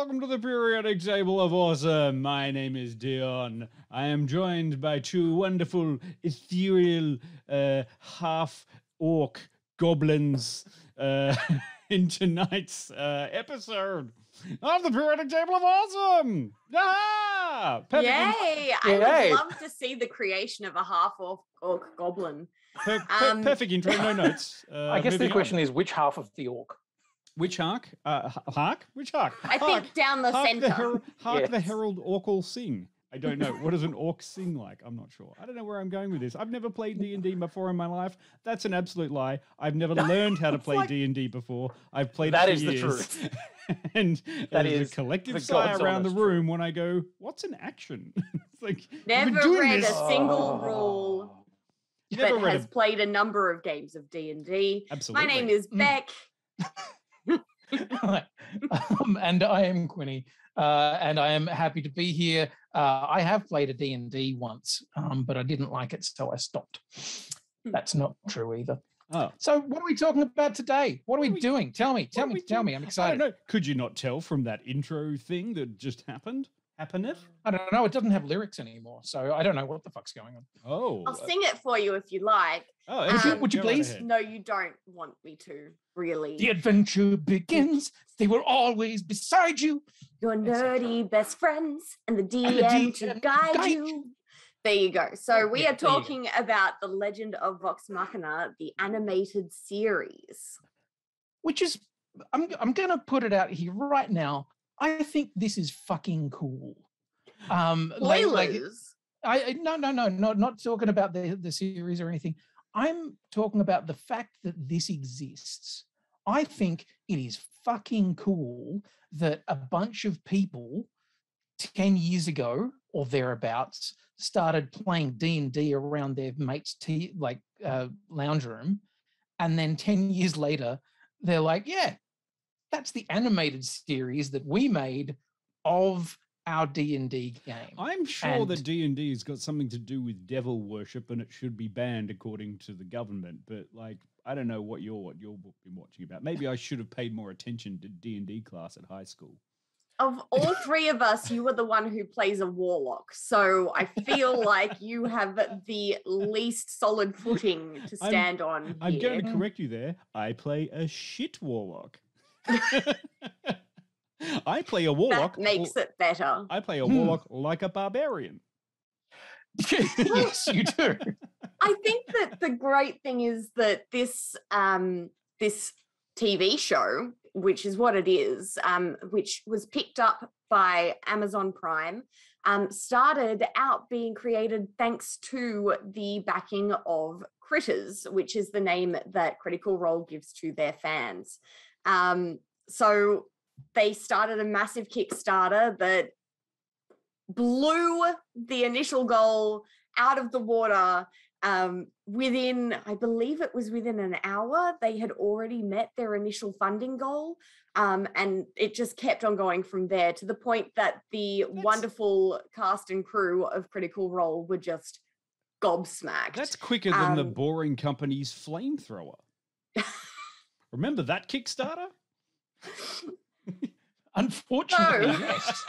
welcome to the Periodic Table of Awesome. My name is Dion. I am joined by two wonderful, ethereal, half-orc goblins in tonight's episode of the Periodic Table of Awesome. Ah! Yay! I would love to see the creation of a half-orc goblin. Perfect intro, no notes. I guess the question is, which half of the orc? Which hark? Hark? Which hark? I think down the center. Hark the herald orcal sing. I don't know. What does an orc sing like? I'm not sure. I don't know where I'm going with this. I've never played D&D before in my life. That's an absolute lie. I've never learned how to play D&D before. I've played that it for is years. the truth. And that there's is a collective the sigh God's around the honest room when I go, what's an action? It's like, never read a single rule, Never but has played a number of games of D&D. Absolutely. My name is Beck. And I am Quinny, and I am happy to be here. I have played a D&D once, but I didn't like it, so I stopped. That's not true either. Oh. So what are we talking about today? What are we doing? Tell me. I'm excited. I don't know. Could you not tell from that intro thing that just happened? I don't know. It doesn't have lyrics anymore, so I don't know what the fuck's going on. Oh. I'll sing it for you if you like. Oh, would you please? No, you don't want me to, really. The adventure begins. They were always beside you. Your nerdy best friends and the DM to guide you. There you go. So we are talking about The Legend of Vox Machina, the animated series. Which is, I'm going to put it out here right now. I think this is fucking cool. Spoilers. No, not talking about the series or anything. I'm talking about the fact that this exists. I think it is fucking cool that a bunch of people 10 years ago or thereabouts started playing D&D around their mate's lounge room, and then 10 years later they're like, yeah, that's the animated series that we made of our D&D game. I'm sure that D&D has got something to do with devil worship and it should be banned according to the government. But I don't know what you've been watching about. Maybe I should have paid more attention to D&D class at high school. Of all three of us, you are the one who plays a warlock. So I feel like you have the least solid footing to stand on. I'm going to correct you there. I play a shit warlock. I play a warlock. That makes it better. I play a warlock like a barbarian. Yes, you do. I think that the great thing is that this TV show, which is what it is, which was picked up by Amazon Prime, started out being created thanks to the backing of Critters, which is the name that Critical Role gives to their fans. So they started a massive Kickstarter that blew the initial goal out of the water. Within, I believe it was within an hour, they had already met their initial funding goal. And it just kept on going from there to the point that the wonderful cast and crew of Critical Role were just gobsmacked. That's quicker than the Boring Company's flamethrower. Remember that Kickstarter? Unfortunately, yes.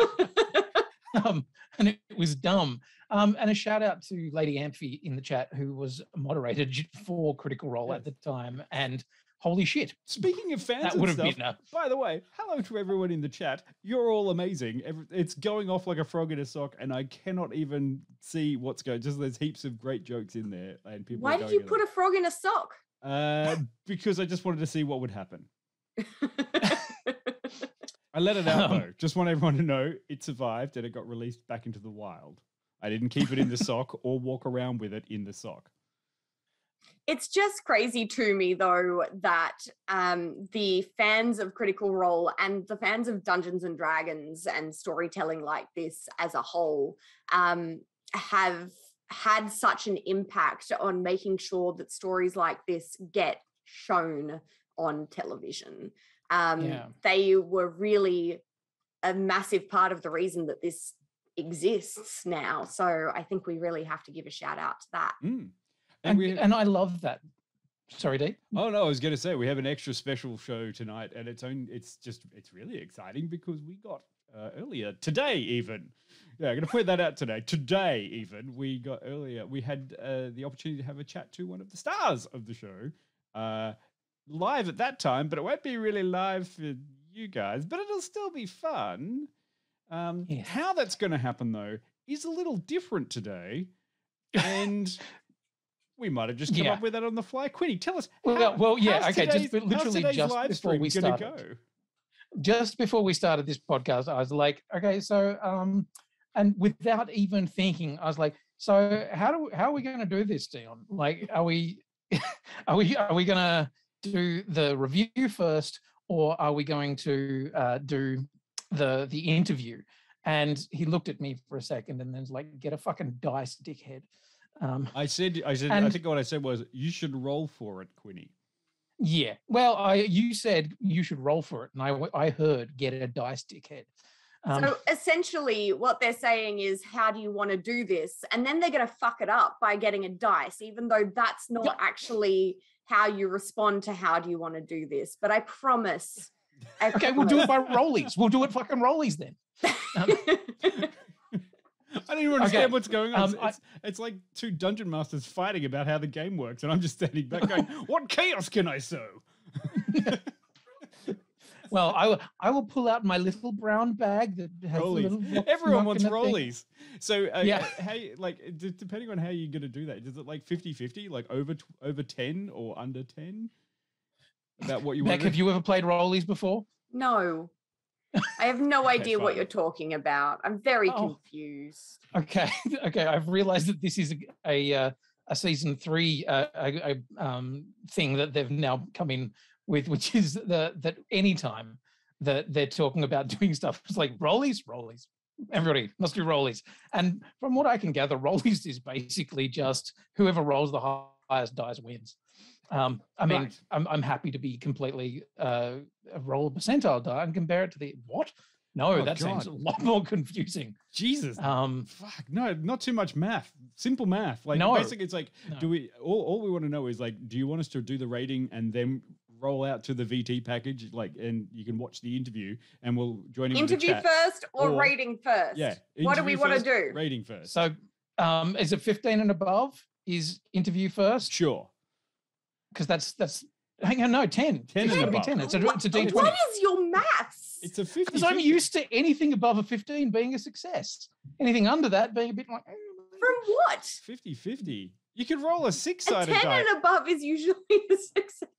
And it was dumb. And a shout out to Lady Amphi in the chat, who was moderated for Critical Role at the time. And holy shit. Speaking of fans that and would have stuff, been by the way, hello to everyone in the chat. You're all amazing. It's going off like a frog in a sock, and I cannot even see what's going. Just there's heaps of great jokes in there. And people. Why did you put a frog in a sock? Because I just wanted to see what would happen. I let it out though. Just want everyone to know it survived and it got released back into the wild. I didn't keep it in the sock or walk around with it in the sock. It's just crazy to me, though, that the fans of Critical Role and the fans of Dungeons and Dragons and storytelling like this as a whole have had such an impact on making sure that stories like this get shown on television. They were really a massive part of the reason that this exists now. So I think we really have to give a shout out to that. And I love that. Sorry, Dave. Oh no, I was going to say we have an extra special show tonight, and it's really exciting because we got earlier today, even. Yeah, I'm going to point that out today. Today, even we had the opportunity to have a chat to one of the stars of the show, live at that time, but it won't be really live for you guys. But it'll still be fun. Yes. How that's going to happen though is a little different today, and we might have just come up with that on the fly. Quinny, tell us. Just before we started this podcast, I was like, okay, so and without even thinking, I was like, so how are we going to do this, Dion? Like, are we going to do the review first, or are we going to do the interview? And he looked at me for a second and then was like, get a fucking dice, dickhead. I think what I said was, you should roll for it, Quinny. Yeah. Well, you said you should roll for it, and I heard get a dice, dickhead. So essentially what they're saying is, how do you want to do this? And then they're going to fuck it up by getting a dice, even though that's not actually how you respond to how do you want to do this. But I promise. Okay, we'll do it by rollies. We'll do it fucking rollies then. I don't even understand what's going on. It's like two dungeon masters fighting about how the game works, and I'm just standing back going, what chaos can I sow? Well, I will pull out my little brown bag that has rollies. Everyone wants rollies. So how depending on how you're going to do that, is it like 50-50, like over 10 or under 10? About what you want. Beck, have you ever played rollies before? No. I have no idea what you're talking about. I'm very confused. Okay. I've realized that this is a season 3 thing that they've now come in with, which is that anytime that they're talking about doing stuff, it's like rollies. Everybody must do rollies. And from what I can gather, rollies is basically just whoever rolls the highest dice wins. I'm happy to be completely roll a percentile die and compare it to the what? No, that seems a lot more confusing. Jesus. Fuck. No, not too much math. Simple math. Like basically it's like, do we all we want to know is like, do you want us to do the rating and then roll out to the VT package, like, and you can watch the interview and we'll join in interview with the chat. First or rating first? Yeah. What do we want to do? Rating first. So is it 15 and above? Is interview first? Sure. Because that's hang on, no, 10. 10 it's and got to be above. 10. It's a D20. What is your maths? It's a 50. Because I'm used to anything above a 15 being a success. Anything under that being a bit like from what? 50-50. You could roll a 6-sided die. 10 die. and above is usually a success.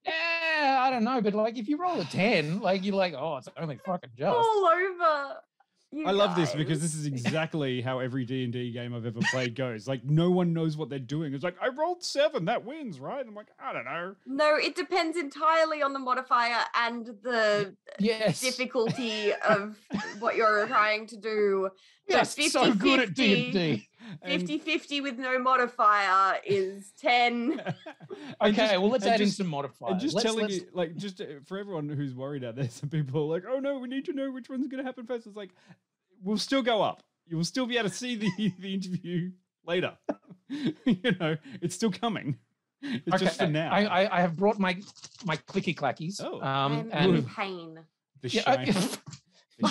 Yeah, I don't know, but like if you roll a 10, like you're like, oh, it's only fucking just. All over. I love this because this is exactly how every D&D game I've ever played goes. Like, no one knows what they're doing. It's like, I rolled 7, that wins, right? I'm like, I don't know. No, it depends entirely on the modifier and the difficulty of what you're trying to do. Yes, 50, so good at D&D. 50-50 with no modifier is 10. Okay, well, let's add in some modifiers. And just telling you, like, just for everyone who's worried out there, some people are like, oh no, we need to know which one's going to happen first. It's like, we'll still go up. You will still be able to see the interview later. You know, it's still coming. It's just for now. I have brought my clicky clackies. Oh, I'm in pain. The shiny.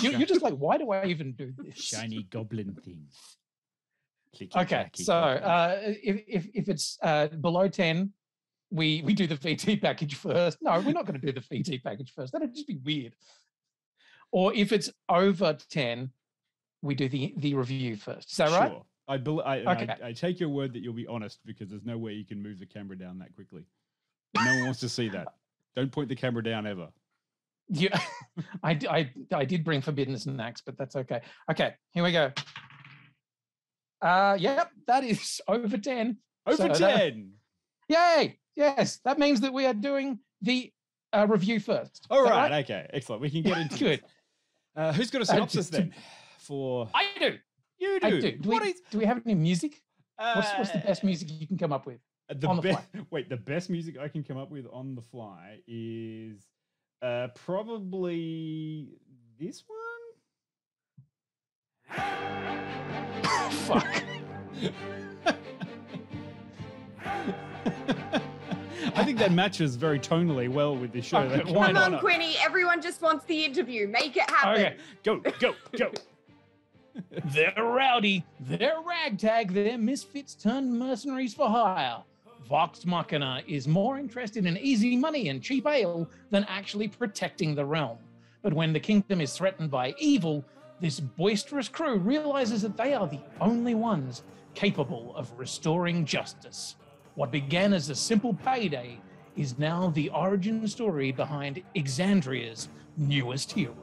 You're just like, why do I even do this? Shiny goblin thing. Okay, so if it's below 10, we do the VT package first. No, we're not going to do the VT package first. That'd just be weird. Or if it's over 10, we do the review first. Is that right? Sure. I take your word that you'll be honest, because there's no way you can move the camera down that quickly. No one wants to see that. Don't point the camera down ever. Yeah, I did bring forbidden snacks, but that's okay. Okay, here we go. Yep, that is over 10. Over 10. Yay! Yes, that means that we are doing the review first. All right. Okay, excellent. We can get into good. Who's got a synopsis then? I do. You do. I do. Do we have any music? What's the best music you can come up with? The best music I can come up with on the fly is probably this one. Fuck. I think that matches very tonally well with this show. Okay, Like, why Come not? on, Quinny. Everyone just wants the interview. Make it happen. Okay. Go, go, go. They're rowdy, they're ragtag, they're misfits turned mercenaries for hire. Vox Machina is more interested in easy money and cheap ale than actually protecting the realm. But when the kingdom is threatened by evil, this boisterous crew realizes that they are the only ones capable of restoring justice. What began as a simple payday is now the origin story behind Exandria's newest heroes.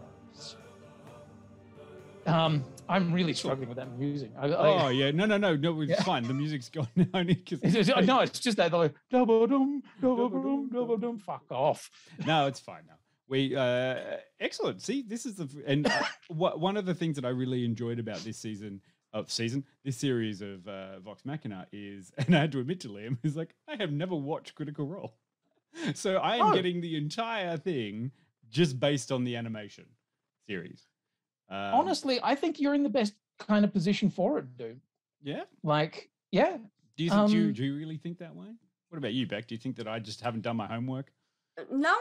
I'm really struggling with that music. Oh yeah, no, it's Yeah. fine. The music's gone now. Only 'cause- No, it's just that they're like double dum, double dum, double dum. Fuck off. No, it's fine now. We excellent. See, this is one of the things that I really enjoyed about this this series of Vox Machina is, and I had to admit to Liam, is like I have never watched Critical Role, so I am getting the entire thing just based on the animation series. Honestly, I think you're in the best kind of position for it, dude. Yeah. Like, yeah. Do you do you really think that way? What about you, Beck? Do you think that I just haven't done my homework? No,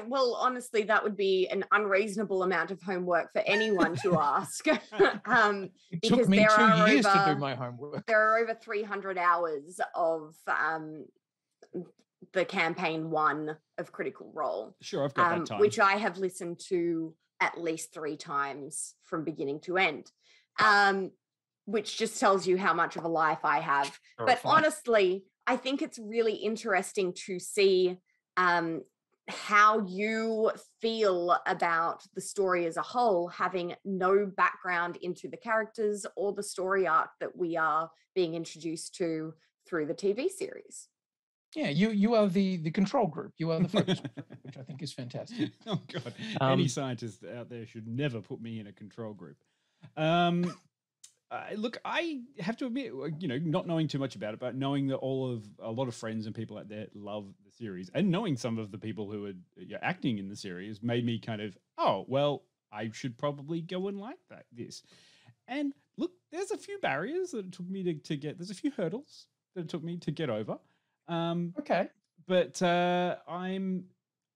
well, honestly, that would be an unreasonable amount of homework for anyone to ask. It Because took me there 2 are years to over- do my homework. There are over 300 hours of the campaign 1 of Critical Role, Sure, I've got that time. which I have listened to at least 3 times from beginning to end, which just tells you how much of a life I have. But honestly, I think it's really interesting to see how you feel about the story as a whole, having no background into the characters or the story arc that we are being introduced to through the TV series. Yeah, you are the control group. You are the focus group, which I think is fantastic. Oh God! Any scientist out there should never put me in a control group. Look, I have to admit, not knowing too much about it, but knowing that a lot of friends and people out there love the series, and knowing some of the people who are acting in the series made me kind of, oh well, I should probably go and like this. And look, there's a few barriers that it took me to get. There's a few hurdles that it took me to get over. Okay. But I'm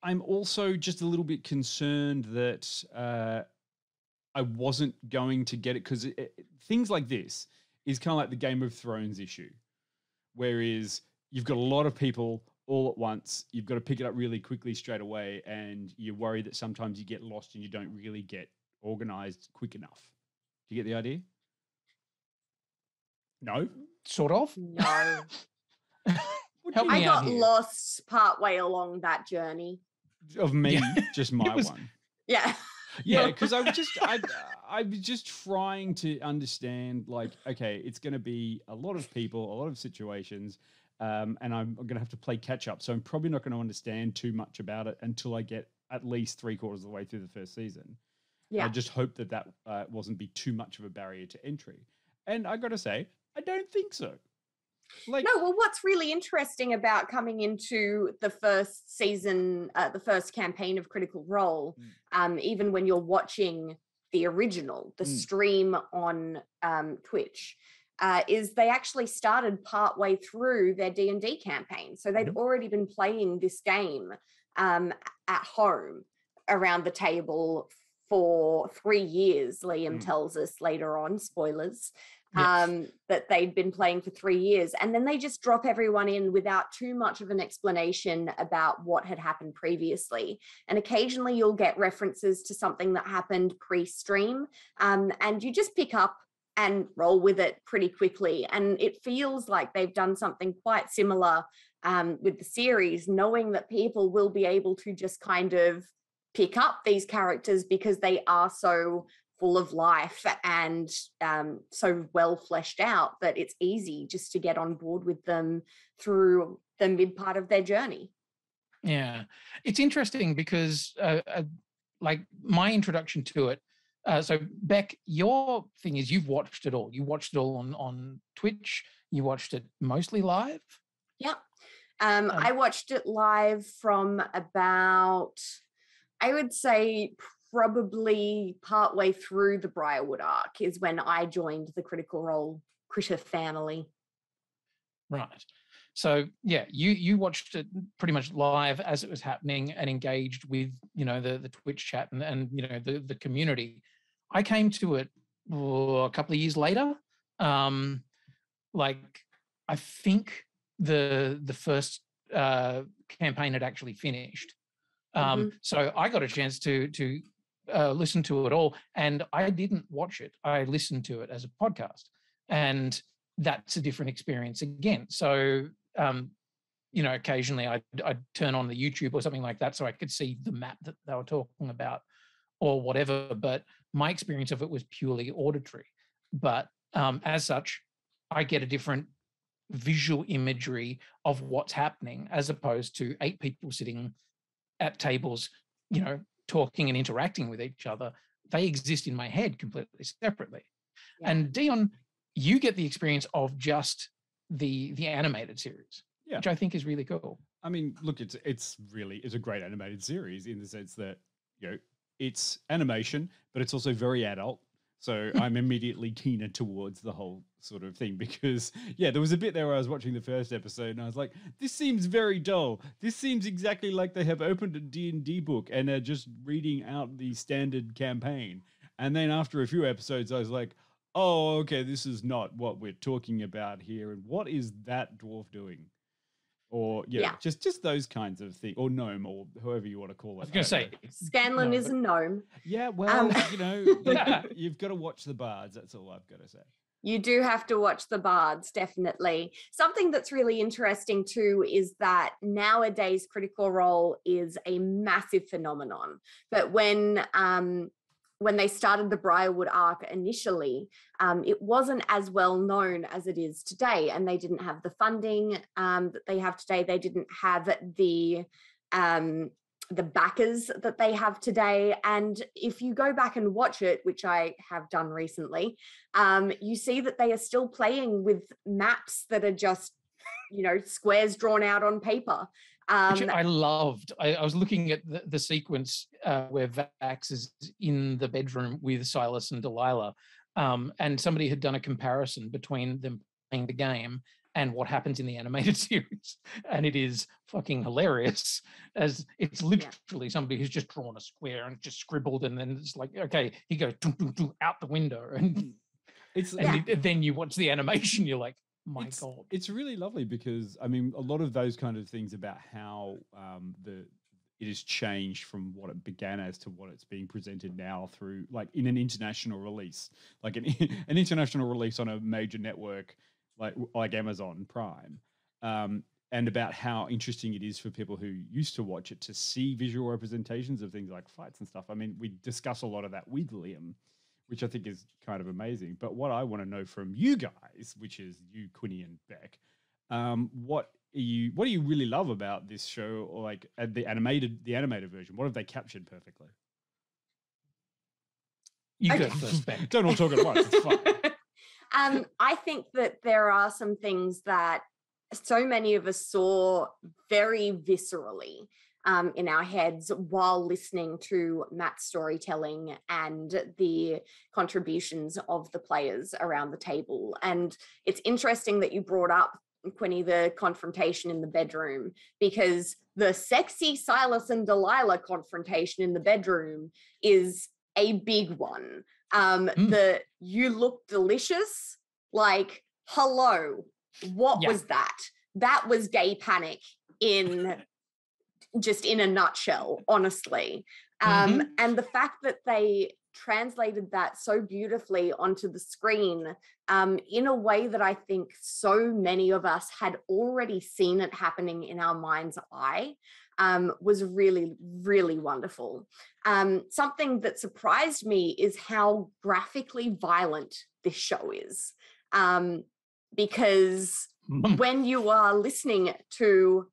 also just a little bit concerned that I wasn't going to get it, because things like this is kind of like the Game of Thrones issue, whereas you've got a lot of people all at once, you've got to pick it up really quickly straight away, and you're worried that sometimes you get lost and you don't really get organized quick enough. Do you get the idea? No? Sort of. No. Help me I out got here. lost partway along that journey. Of me, Yeah. just my was- one. Yeah. Yeah, because I was just trying to understand, like, okay, it's going to be a lot of people, a lot of situations, and I'm going to have to play catch up. So I'm probably not going to understand too much about it until I get at least 3/4 of the way through the first season. Yeah. I just hope that wasn't be too much of a barrier to entry. And I got to say, I don't think so. Like, No, well, what's really interesting about coming into the first season, the first campaign of Critical Role, even when you're watching the original, the stream on Twitch, is they actually started partway through their D&D campaign. So they'd already been playing this game at home around the table for 3 years, Liam tells us later on, spoilers. That they'd been playing for 3 years, and then they just drop everyone in without too much of an explanation about what had happened previously. And occasionally you'll get references to something that happened pre-stream, and you just pick up and roll with it pretty quickly. And it feels like they've done something quite similar with the series, knowing that people will be able to just kind of pick up these characters because they are so full of life and so well fleshed out that it's easy just to get on board with them through the mid part of their journey. Yeah, it's interesting because like my introduction to it. So Beck, your thing is you've watched it all. You watched it all on Twitch. You watched it mostly live. Yeah. I watched it live from about, I would say, probably partway through the Briarwood arc is when I joined the Critical Role Critter family. Right. So yeah, you watched it pretty much live as it was happening and engaged with, you know, the Twitch chat and you know the community. I came to it a couple of years later. Like I think the first campaign had actually finished. So I got a chance to listen to it all, and I didn't watch it. I listened to it as a podcast, and that's a different experience again. So, you know, occasionally I'd turn on the YouTube or something like that so I could see the map that they were talking about or whatever. But my experience of it was purely auditory. But as such, I get a different visual imagery of what's happening as opposed to 8 people sitting at tables, you know, talking and interacting with each other. They exist in my head completely separately. Yeah. And Dion, you get the experience of just the animated series, which I think is really cool. I mean, look, it's a great animated series in the sense that, you know, it's animation, but it's also very adult. So I'm immediately keener towards the whole sort of thing because, yeah, there was a bit there where I was watching the first episode and I was like, this seems very dull. This seems exactly like they have opened a D&D book and are just reading out the standard campaign. And then after a few episodes, I was like, oh, okay, this is not what we're talking about here. And what is that dwarf doing? Or just those kinds of things, or gnome, or however you want to call it. I was going to say Scanlan is a gnome. Yeah, well, you know, you've got to watch the bards. That's all I've got to say. You do have to watch the bards, definitely. Something that's really interesting too is that nowadays Critical Role is a massive phenomenon. But when they started the Briarwood arc initially, it wasn't as well known as it is today, and they didn't have the funding that they have today. They didn't have the backers that they have today. And if you go back and watch it, which I have done recently, you see that they are still playing with maps that are just, you know, squares drawn out on paper. Which I loved. I was looking at the sequence where Vax is in the bedroom with Silas and Delilah, and somebody had done a comparison between them playing the game and what happens in the animated series, and it is fucking hilarious. As it's literally somebody who's just drawn a square and just scribbled, and then it's like, okay, he goes doo, doo, doo, out the window, and then you watch the animation, you're like, my God. It's really lovely because, I mean, a lot of those kind of things about how it has changed from what it began as to what it's being presented now through, like, in an international release, like an international release on a major network like Amazon Prime, and about how interesting it is for people who used to watch it to see visual representations of things like fights and stuff. I mean, we discuss a lot of that with Liam, which I think is kind of amazing. But what I want to know from you guys, which is you, Quinny and Beck, what do you really love about this show, or like the animated version? What have they captured perfectly? You go first, Beck. Don't all talk at once. It's fine. I think that there are some things that so many of us saw very viscerally in our heads while listening to Matt's storytelling and the contributions of the players around the table. And it's interesting that you brought up, Quinny, the confrontation in the bedroom, because the sexy Silas and Delilah confrontation in the bedroom is a big one. The you look delicious, like, hello, what was that? That was gay panic in a nutshell, honestly. And the fact that they translated that so beautifully onto the screen in a way that I think so many of us had already seen it happening in our mind's eye was really, really wonderful. Something that surprised me is how graphically violent this show is. Because when you are listening to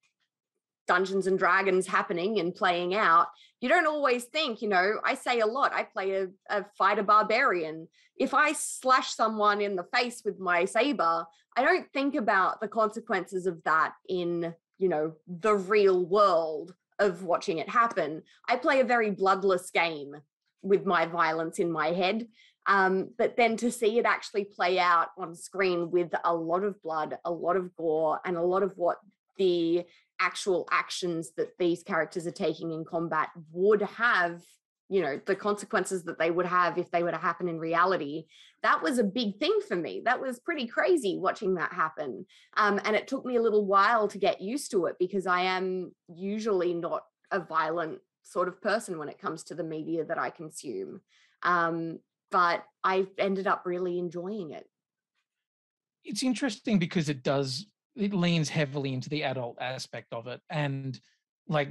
Dungeons and Dragons happening and playing out, you don't always think, you know, I say a lot, I play a fighter barbarian. If I slash someone in the face with my saber, I don't think about the consequences of that in, you know, the real world of watching it happen. I play a very bloodless game with my violence in my head. But then to see it actually play out on screen with a lot of blood, a lot of gore, and a lot of what the actual actions that these characters are taking in combat would have, the consequences that they would have if they were to happen in reality, that was a big thing for me. That was pretty crazy watching that happen. And it took me a little while to get used to it, because I am usually not a violent sort of person when it comes to the media that I consume. But I ended up really enjoying it. It's interesting because it leans heavily into the adult aspect of it. And like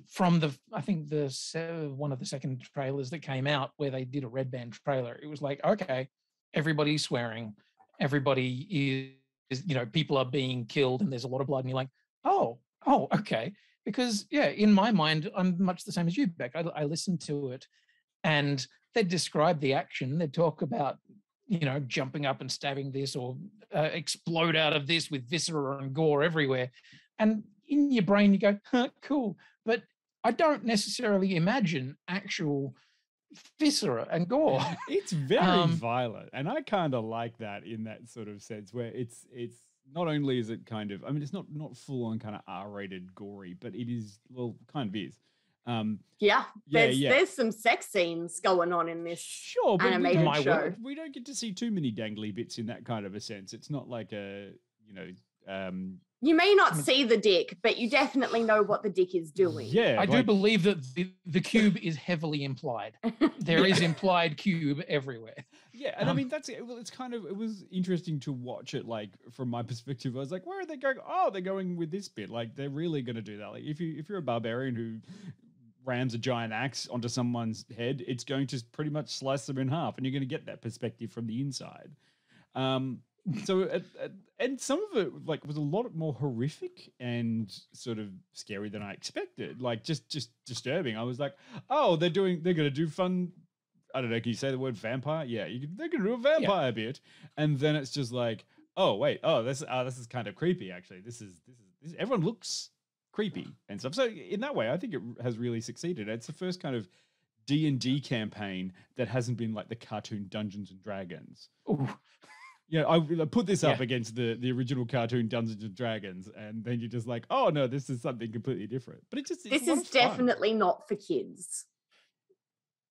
from I think one of the second trailers that came out where they did a Red Band trailer, it was like, okay, everybody's swearing, everybody is, people are being killed and there's a lot of blood. And you're like, oh, okay. Because in my mind, I'm much the same as you, Beck. I listened to it and they'd describe the action. They'd talk about, jumping up and stabbing this, or explode out of this with viscera and gore everywhere. And in your brain, you go, huh, cool. But I don't necessarily imagine actual viscera and gore. It's very violent. And I kind of like that in that sort of sense, where it's not only is it kind of, it's not full on kind of R-rated gory, but it is, kind of is. There's some sex scenes going on in this animated show. We don't get to see too many dangly bits in that kind of a sense. It's not like you may not see the dick, but you definitely know what the dick is doing. Yeah, I do believe that the cube is heavily implied. There is implied cube everywhere. Yeah, and it was interesting to watch it, like, from my perspective. I was like, where are they going? Oh, they're going with this bit. Like, they're really going to do that. Like, if you're a barbarian who rams a giant axe onto someone's head, it's going to pretty much slice them in half, and you're going to get that perspective from the inside. So and some of it was a lot more horrific and sort of scary than I expected. Like just disturbing. I was like, oh, they're going to do fun. I don't know. Can you say the word vampire? Yeah, they're going to do a vampire bit, and then it's just like, oh wait, this is kind of creepy. Actually, this is everyone looks creepy and stuff. So in that way, I think it has really succeeded. It's the first kind of D&D campaign that hasn't been like the cartoon Dungeons and Dragons. Ooh. I put this up against the original cartoon Dungeons and Dragons, and then you're just like, oh no, this is something completely different. But this is definitely not for kids.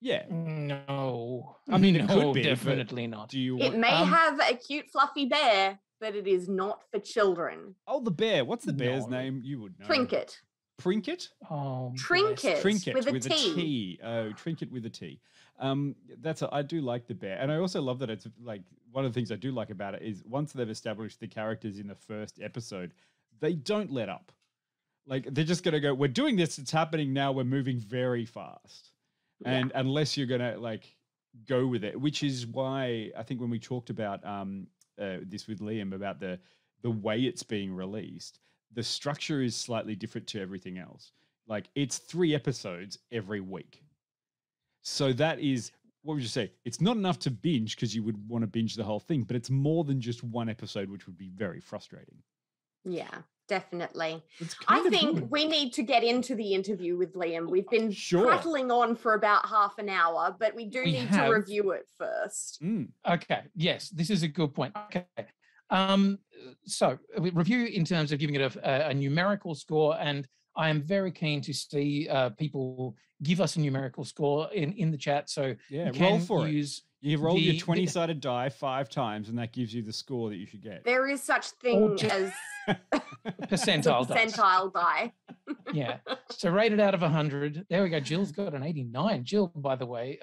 Yeah. No. It could be, definitely not. It may have a cute fluffy bear, but it is not for children. Oh, the bear. What's the bear's name? You would know. Trinket. Trinket? Oh, Trinket with a T. Oh, Trinket with a T. I do like the bear, and I also love that it's like one of the things I do like about it is once they've established the characters in the first episode, they don't let up. Like they're just gonna go, we're doing this, it's happening now, we're moving very fast, and unless you're gonna like go with it, which is why I think when we talked about this with Liam about the way it's being released, the structure is slightly different to everything else. Like it's 3 episodes every week. So that is, what would you say? It's not enough to binge because you would want to binge the whole thing, but it's more than just 1 episode, which would be very frustrating. Yeah, definitely. I think we need to get into the interview with Liam. We've been prattling on for about half an hour, but we need to review it first. Okay. Yes, this is a good point. Okay. So review in terms of giving it a numerical score, and I am very keen to see people give us a numerical score in the chat. So roll for it. You roll your 20-sided die 5 times, and that gives you the score that you should get. There is such thing as percentile die. Yeah. So rated out of 100. There we go. Jill's got an 89. Jill, by the way,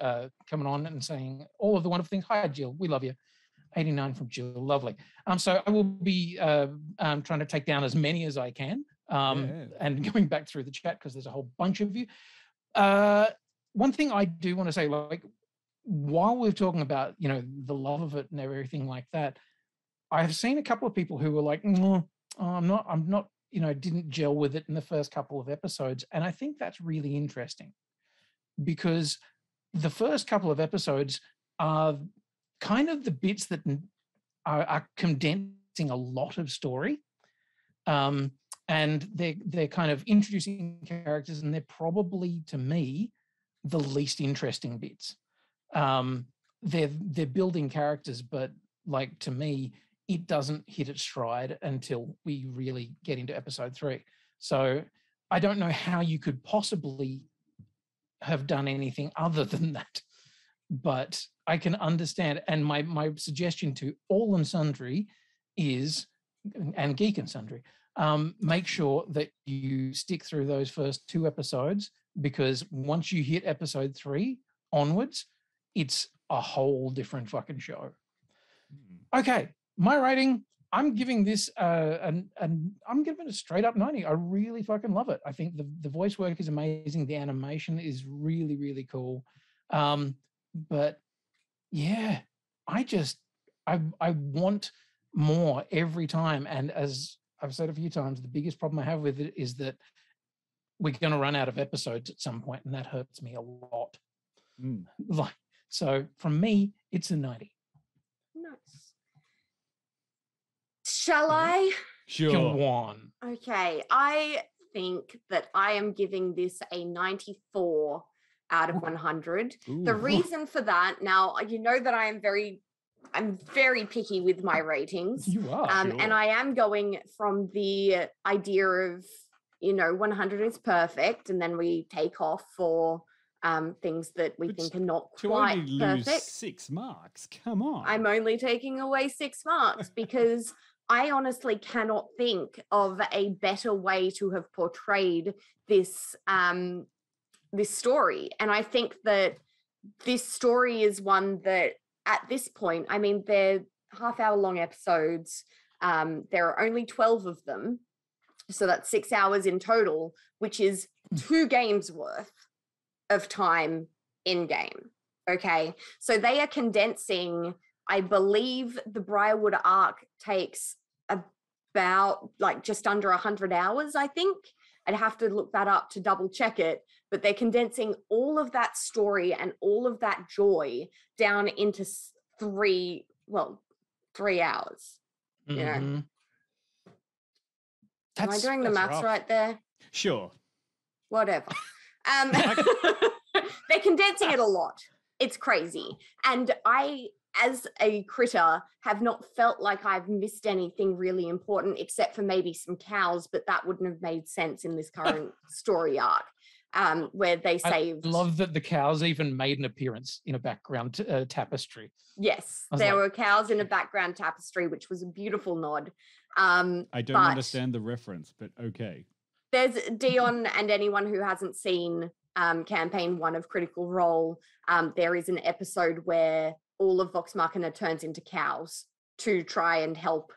coming on and saying all of the wonderful things. Hi, Jill. We love you. 89 from Jill. Lovely. So I will be trying to take down as many as I can. And going back through the chat because there's a whole bunch of you. One thing I do want to say, like, while we're talking about, the love of it and everything like that, I have seen a couple of people who were like, I'm not, didn't gel with it in the first couple of episodes. And I think that's really interesting because the first couple of episodes are kind of the bits that are condensing a lot of story. And they're kind of introducing characters, and they're probably, to me, the least interesting bits. they're building characters, but like to me, it doesn't hit its stride until we really get into episode 3. So I don't know how you could possibly have done anything other than that. But I can understand. And my suggestion to all and sundry is, and Geek and Sundry, make sure that you stick through those first 2 episodes, because once you hit episode 3 onwards, it's a whole different fucking show. Okay, my rating, I'm giving this I'm giving it a straight up 90. I really fucking love it. I think the voice work is amazing. The animation is really, really cool. But yeah, I want more every time. And as I've said a few times, the biggest problem I have with it is that we're going to run out of episodes at some point, and that hurts me a lot. Like, so from me, it's a 90. Nice. Shall I? Sure. Go on. Okay, I think that I am giving this a 94 out of 100. Ooh. The reason for that, now you know that I'm very picky with my ratings. You are. And I am going from the idea of, 100 is perfect, and then we take off for things that we think are not quite only perfect. lose 6 marks. Come on. I'm only taking away 6 marks because I honestly cannot think of a better way to have portrayed this this story. And I think that this story is one that at this point, I mean, they're half-hour-long episodes. There are only 12 of them. So that's 6 hours in total, which is 2 games worth of time in game. Okay. So they are condensing, I believe the Briarwood arc takes about just under 100 hours, I think. I'd have to look that up to double check it, but they're condensing all of that story and all of that joy down into 3 hours. Mm-hmm. Am I doing the maths rough. right there? Sure. Whatever. They're condensing it a lot. It's crazy. And I, as a critter, have not felt like I've missed anything really important except for maybe some cows, but that wouldn't have made sense in this current story arc, where they saved. I love that the cows even made an appearance in a background tapestry. Yes, there were cows in a background tapestry, which was a beautiful nod. I don't understand the reference, but okay. There's Dion, and anyone who hasn't seen campaign 1 of Critical Role, there is an episode where all of Vox Machina turns into cows to try and help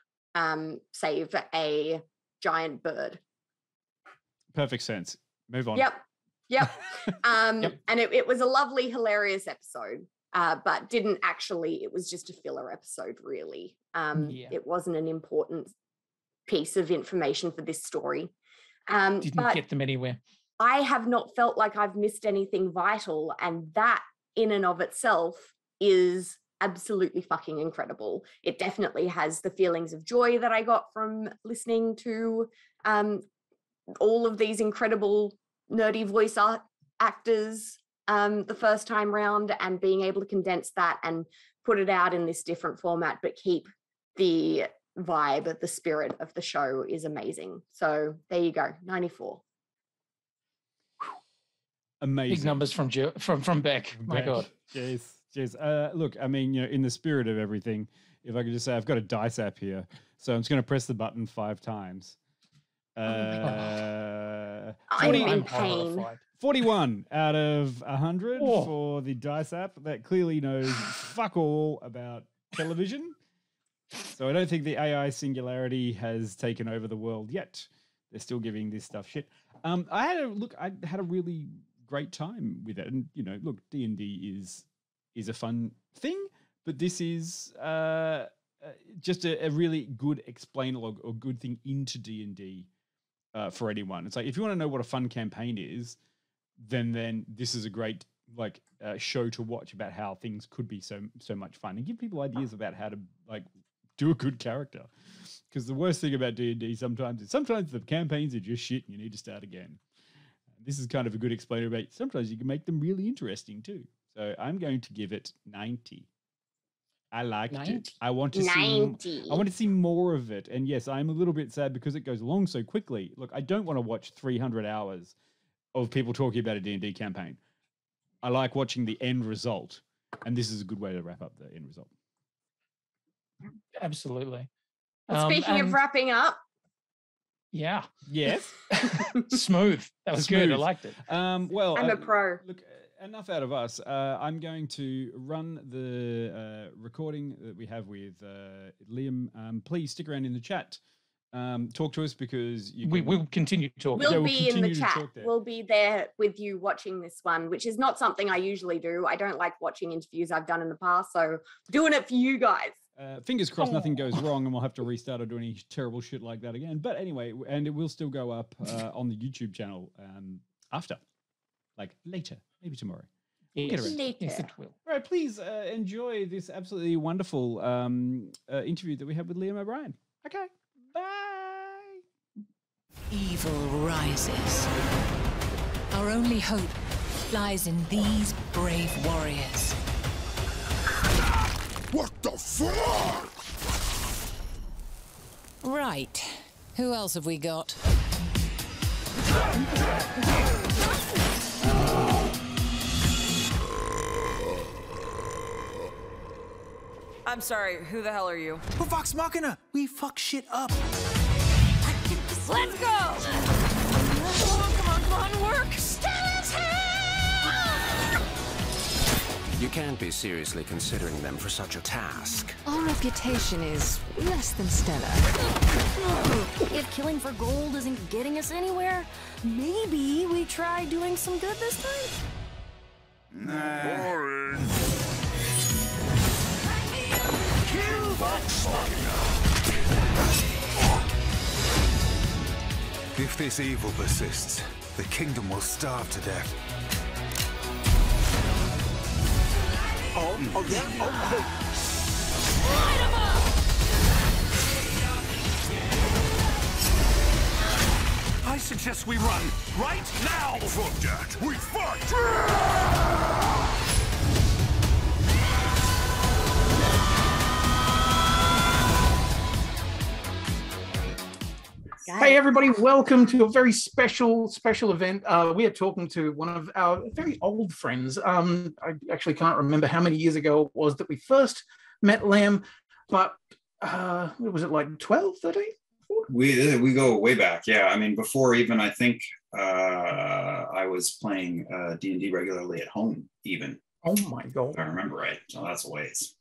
save a giant bird. Perfect sense. Move on. Yep. And it was a lovely, hilarious episode, but didn't actually, it was just a filler episode, really. It wasn't an important piece of information for this story. Didn't get them anywhere. I have not felt like I've missed anything vital, and that in and of itself is absolutely fucking incredible. It definitely has the feelings of joy that I got from listening to all of these incredible nerdy voice actors the first time round, and being able to condense that and put it out in this different format, but keep the vibe, the spirit of the show is amazing. So there you go, 94. Amazing. Big numbers from Beck. My God. Cheers. Look, I mean, in the spirit of everything, if I could just say, I've got a dice app here, so I'm just going to press the button 5 times. I'm in pain. 41 out of 100 for the dice app that clearly knows fuck all about television. So I don't think the AI singularity has taken over the world yet. They're still giving this stuff shit. I had a really great time with it. And, look, D&D is a fun thing, but this is just a really good explainer or good thing into D&D for anyone. It's like, if you want to know what a fun campaign is, then this is a great show to watch about how things could be so much fun, and give people ideas about how to do a good character. Because the worst thing about D&D sometimes the campaigns are just shit and you need to start again. This is kind of a good explainer about sometimes you can make them really interesting too. So I'm going to give it 90 I liked 90. it. I want to see. 90. I want to see more of it. And yes, I'm a little bit sad because it goes along so quickly. Look, I don't want to watch 300 hours of people talking about a D&D campaign. I like watching the end result, and this is a good way to wrap up the end result. Absolutely. Speaking of wrapping up, yeah, Yes. smooth. That was good. I Smooth. liked it. Well, I'm a pro. Look, enough out of us. I'm going to run the recording that we have with Liam. Please stick around in the chat. Talk to us because We will continue talking. We'll we'll be in the continue to chat. talk there. We'll be there with you watching this one, which is not something I usually do. I don't like watching interviews I've done in the past, so doing it for you guys. Fingers crossed nothing goes wrong and we'll have to restart or do any terrible shit like that again. But anyway, and it will still go up on the YouTube channel after, like later, maybe tomorrow. Yes, Later. yes, it will. All right, please enjoy this absolutely wonderful interview that we had with Liam O'Brien. Okay, bye. Evil rises. Our only hope lies in these brave warriors. What the fuck? Right. Who else have we got? I'm sorry, who the hell are you? We're Vox Machina. We fuck shit up. Let's go! Come on, work! Stella's here! You can't be seriously considering them for such a task. Our reputation is less than stellar. If killing for gold isn't getting us anywhere, maybe we try doing some good this time? Boring. Kill Vox Machina. If this evil persists, the kingdom will starve to death. Oh, yeah. Oh. I suggest we run right now. Fuck that. We fight. Hey everybody, welcome to a very special event. We are talking to one of our very old friends. I actually can't remember how many years ago it was that we first met Liam, but what was it, like 12, 13? We go way back. Yeah, I mean, before even I think I was playing D&D regularly at home even. Oh my God. If I remember right. So that's a ways.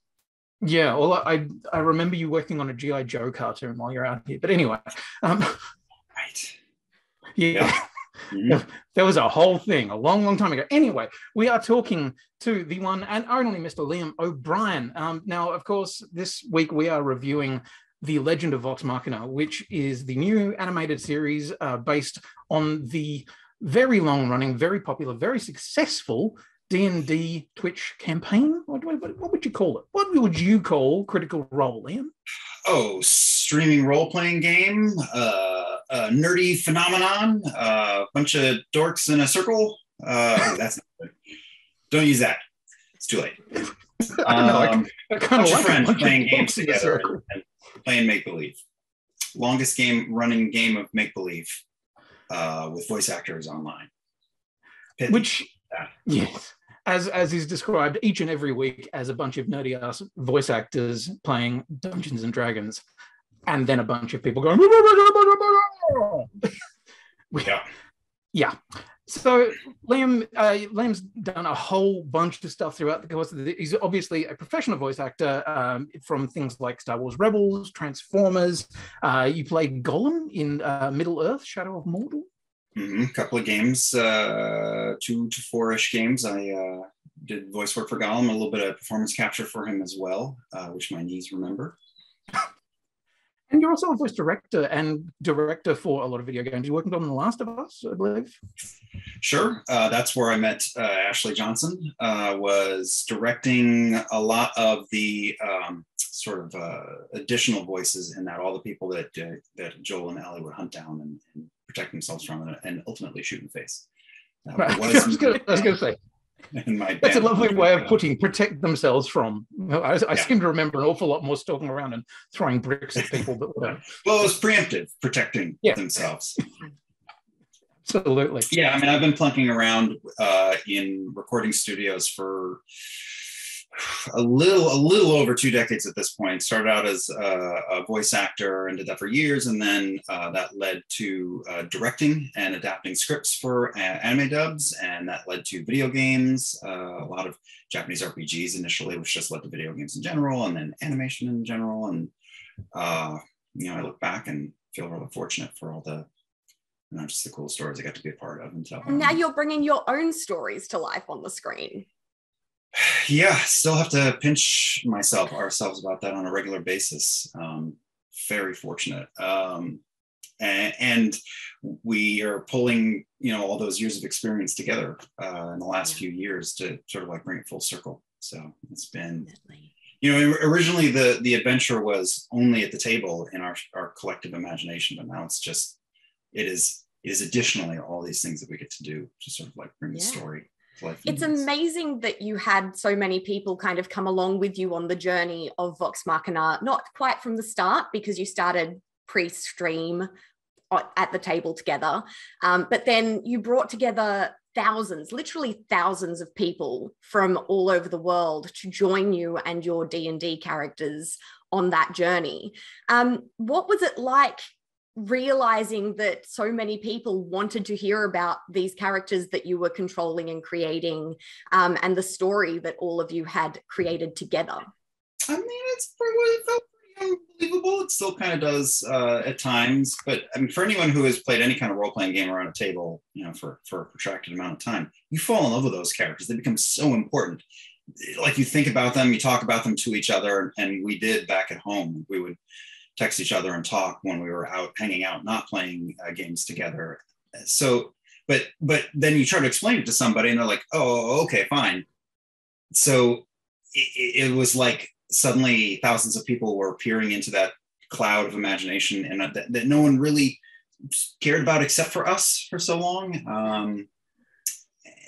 Yeah, well, I remember you working on a G.I. Joe cartoon while you're out here. But anyway. Right. Yeah. Mhm. There was a whole thing a long, long time ago. Anyway, we are talking to the one and only Mr. Liam O'Brien. Now, of course, this week we are reviewing The Legend of Vox Machina, which is the new animated series based on the very long-running, very popular, very successful D&D Twitch campaign. What would you call it? What would you call Critical Role, Liam? Oh, streaming role-playing game, a nerdy phenomenon, a bunch of dorks in a circle. That's not good. Don't use that. It's too late. I don't know. I kind Bunch of of friends playing games together and playing make-believe. Longest running game of make-believe with voice actors online. Pithy. Which, Yeah. yes, as is described each and every week as a bunch of nerdy ass voice actors playing Dungeons and Dragons, and then a bunch of people going. Yeah. Yeah. So Liam's done a whole bunch of stuff throughout the course of he's obviously a professional voice actor from things like Star Wars Rebels, Transformers. You played Gollum in Middle Earth, Shadow of Mordor. A couple of games, 2 to 4-ish games. I did voice work for Gollum, a little bit of performance capture for him as well, which my knees remember. And you're also a voice director and director for a lot of video games. You're working on The Last of Us, I believe. Sure. That's where I met Ashley Johnson, was directing a lot of the sort of additional voices in that, all the people that Joel and Ellie would hunt down and protect themselves from and ultimately shoot in the face. Right. I was going to say, And my That's a band lovely was way of really putting protect themselves from. I seem to remember an awful lot more stalking around and throwing bricks at people. But well, it was preemptive, protecting themselves. Absolutely. Yeah, I mean, I've been plunking around in recording studios for a little over 2 decades at this point. Started out as a voice actor and did that for years, and then that led to directing and adapting scripts for anime dubs, and that led to video games, a lot of Japanese RPGs initially, which just led to video games in general, and then animation in general. And you know, I look back and feel really fortunate for all the, you know, just the cool stories I got to be a part of. And now you're bringing your own stories to life on the screen. Yeah, still have to pinch ourselves about that on a regular basis. Very fortunate. And we are pulling, you know, all those years of experience together in the last few years to sort of like bring it full circle. So it's been, you know, originally the adventure was only at the table in our collective imagination, but now it's just, it is additionally all these things that we get to do to sort of like bring the story. It's amazing that you had so many people kind of come along with you on the journey of Vox Machina, not quite from the start because you started pre-stream at the table together, but then you brought together thousands, literally thousands of people from all over the world to join you and your D&D characters on that journey. What was it like realizing that so many people wanted to hear about these characters that you were controlling and creating, and the story that all of you had created together? I mean, it felt pretty unbelievable. It still kind of does at times, but I mean, for anyone who has played any kind of role-playing game around a table, you know, for a protracted amount of time, you fall in love with those characters. They become so important. Like, you think about them, you talk about them to each other, and we did back at home. We would text each other and talk when we were out hanging out, not playing games together. So, but then you try to explain it to somebody and they're like, oh, okay, fine. So it was like suddenly thousands of people were peering into that cloud of imagination, and that no one really cared about except for us for so long.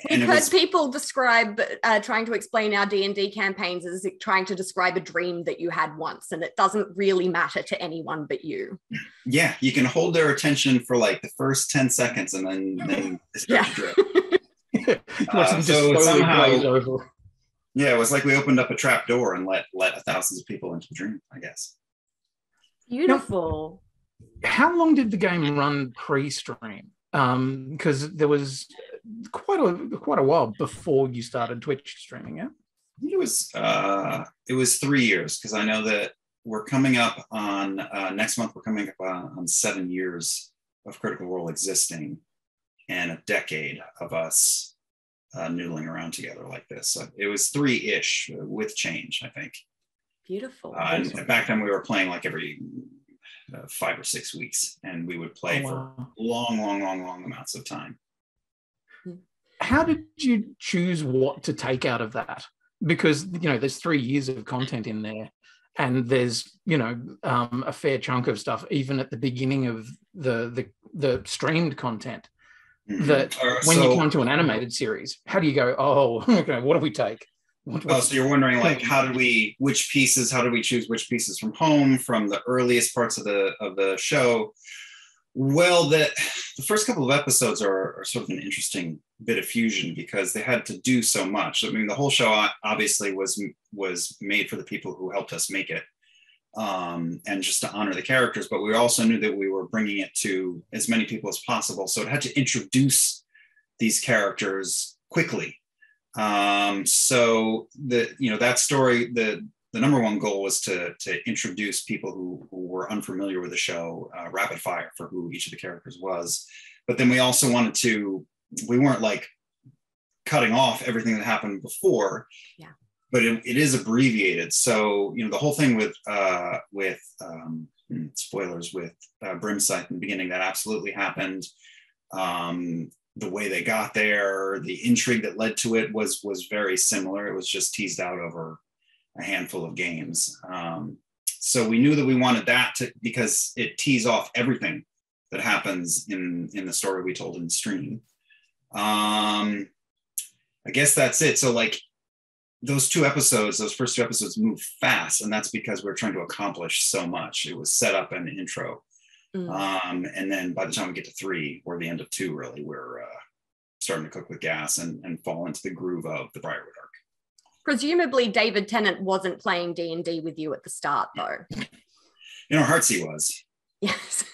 We've heard people describe trying to explain our D&D campaigns as trying to describe a dream that you had once, and it doesn't really matter to anyone but you. Yeah, you can hold their attention for like the first 10 seconds and then it starts to drift. So somehow, yeah, it was like we opened up a trap door and let thousands of people into the dream, I guess. Beautiful. Now, how long did the game run pre-stream? Because there was quite a while before you started Twitch streaming. Yeah, it was 3 years, because I know that we're coming up on next month. We're coming up on 7 years of Critical Role existing, and a decade of us noodling around together like this. So it was 3-ish with change, I think. Beautiful. And back then we were playing like every 5 or 6 weeks, and we would play for long amounts of time. How did you choose what to take out of that? Because, you know, there's 3 years of content in there, and there's, you know, a fair chunk of stuff even at the beginning of the streamed content. That when you come to an animated series, how do you go, oh, okay, what do we take? So you're wondering, like, how did we choose which pieces from home, from the earliest parts of the show? Well, the first couple of episodes are sort of an interesting bit of fusion, because they had to do so much. I mean, the whole show obviously was made for the people who helped us make it, and just to honor the characters, but we also knew that we were bringing it to as many people as possible. So it had to introduce these characters quickly. So that story, the number one goal was to introduce people who were unfamiliar with the show, rapid fire, for who each of the characters was. But then we also we weren't like cutting off everything that happened before, but it is abbreviated. So, you know, the whole thing with spoilers, with Brimscythe in the beginning, that absolutely happened. The way they got there, the intrigue that led to it was very similar. It was just teased out over a handful of games. So we knew that we wanted that because it tees off everything that happens in the story we told in the stream. I guess that's it. So like those first two episodes move fast, and that's because we're trying to accomplish so much. It was set up and intro. And then by the time we get to 3 or the end of 2, really, we're starting to cook with gas and fall into the groove of the Briarwood arc. Presumably David Tennant wasn't playing D&D with you at the start, though. In our hearts he was. Yes,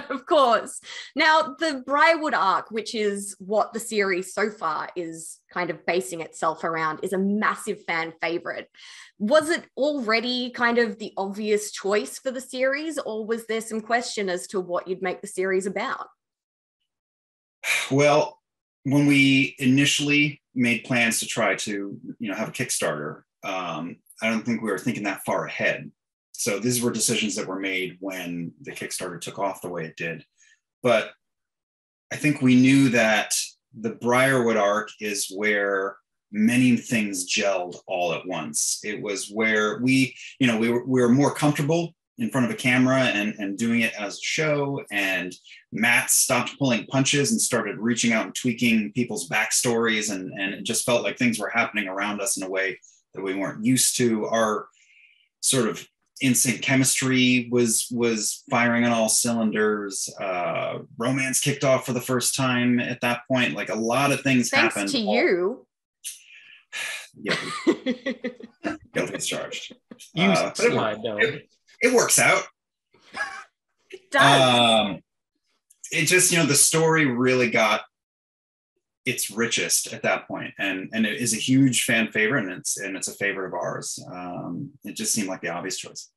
of course. Now, the Briarwood arc, which is what the series so far is kind of basing itself around, is a massive fan favorite. Was it already kind of the obvious choice for the series, or was there some question as to what you'd make the series about? Well, when we initially made plans to try to, have a Kickstarter, I don't think we were thinking that far ahead. So these were decisions that were made when the Kickstarter took off the way it did. But I think we knew that the Briarwood arc is where many things gelled all at once. It was where we were more comfortable in front of a camera and doing it as a show. And Matt stopped pulling punches and started reaching out and tweaking people's backstories. And it just felt like things were happening around us in a way that we weren't used to. Our sort of instant chemistry was firing on all cylinders. Romance kicked off for the first time at that point. Like a lot of things happened. Thanks to you. Yeah. Guilty as charged. You slide down. It works out. It does. It just, the story really got its richest at that point, and it is a huge fan favorite, and it's a favorite of ours. It just seemed like the obvious choice.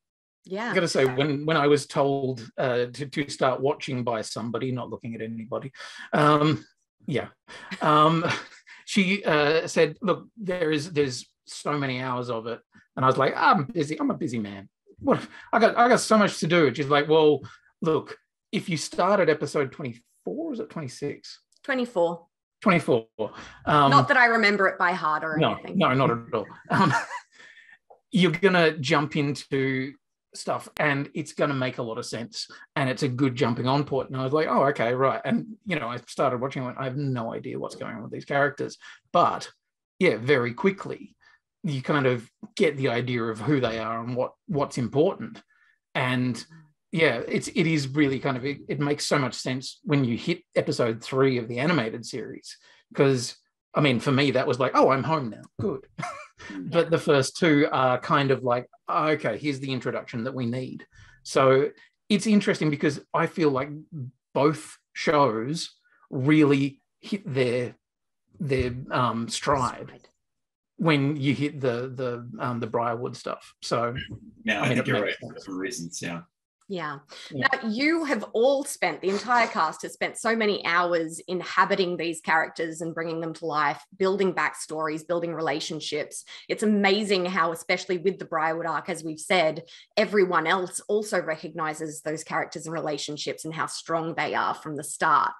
Yeah, I gotta say, when I was told to start watching by somebody, not looking at anybody, she said, "Look, there's so many hours of it," and I was like, "I'm busy. I'm a busy man. What? I got so much to do." She's like, "Well, look, if you start at episode 24, is it 26? 24. 24. Not that I remember it by heart or anything. No, not at all. You're going to jump into stuff and it's going to make a lot of sense. And it's a good jumping on point." And I was like, "Oh, okay, right." And, I started watching it. I have no idea what's going on with these characters. But, yeah, very quickly, you kind of get the idea of who they are and what's important. And, yeah, it is really kind of, it makes so much sense when you hit episode 3 of the animated series, because, I mean, for me, that was like, oh, I'm home now. Good. But the first 2 are kind of like, oh, okay, here's the introduction that we need. So it's interesting because I feel like both shows really hit their stride when you hit the Briarwood stuff. So yeah, I think you're right for different reasons. Yeah. Yeah. Now, you have all spent, the entire cast has spent so many hours inhabiting these characters and bringing them to life, building backstories, building relationships. It's amazing how, especially with the Briarwood arc, as we've said, everyone else also recognizes those characters and relationships and how strong they are from the start.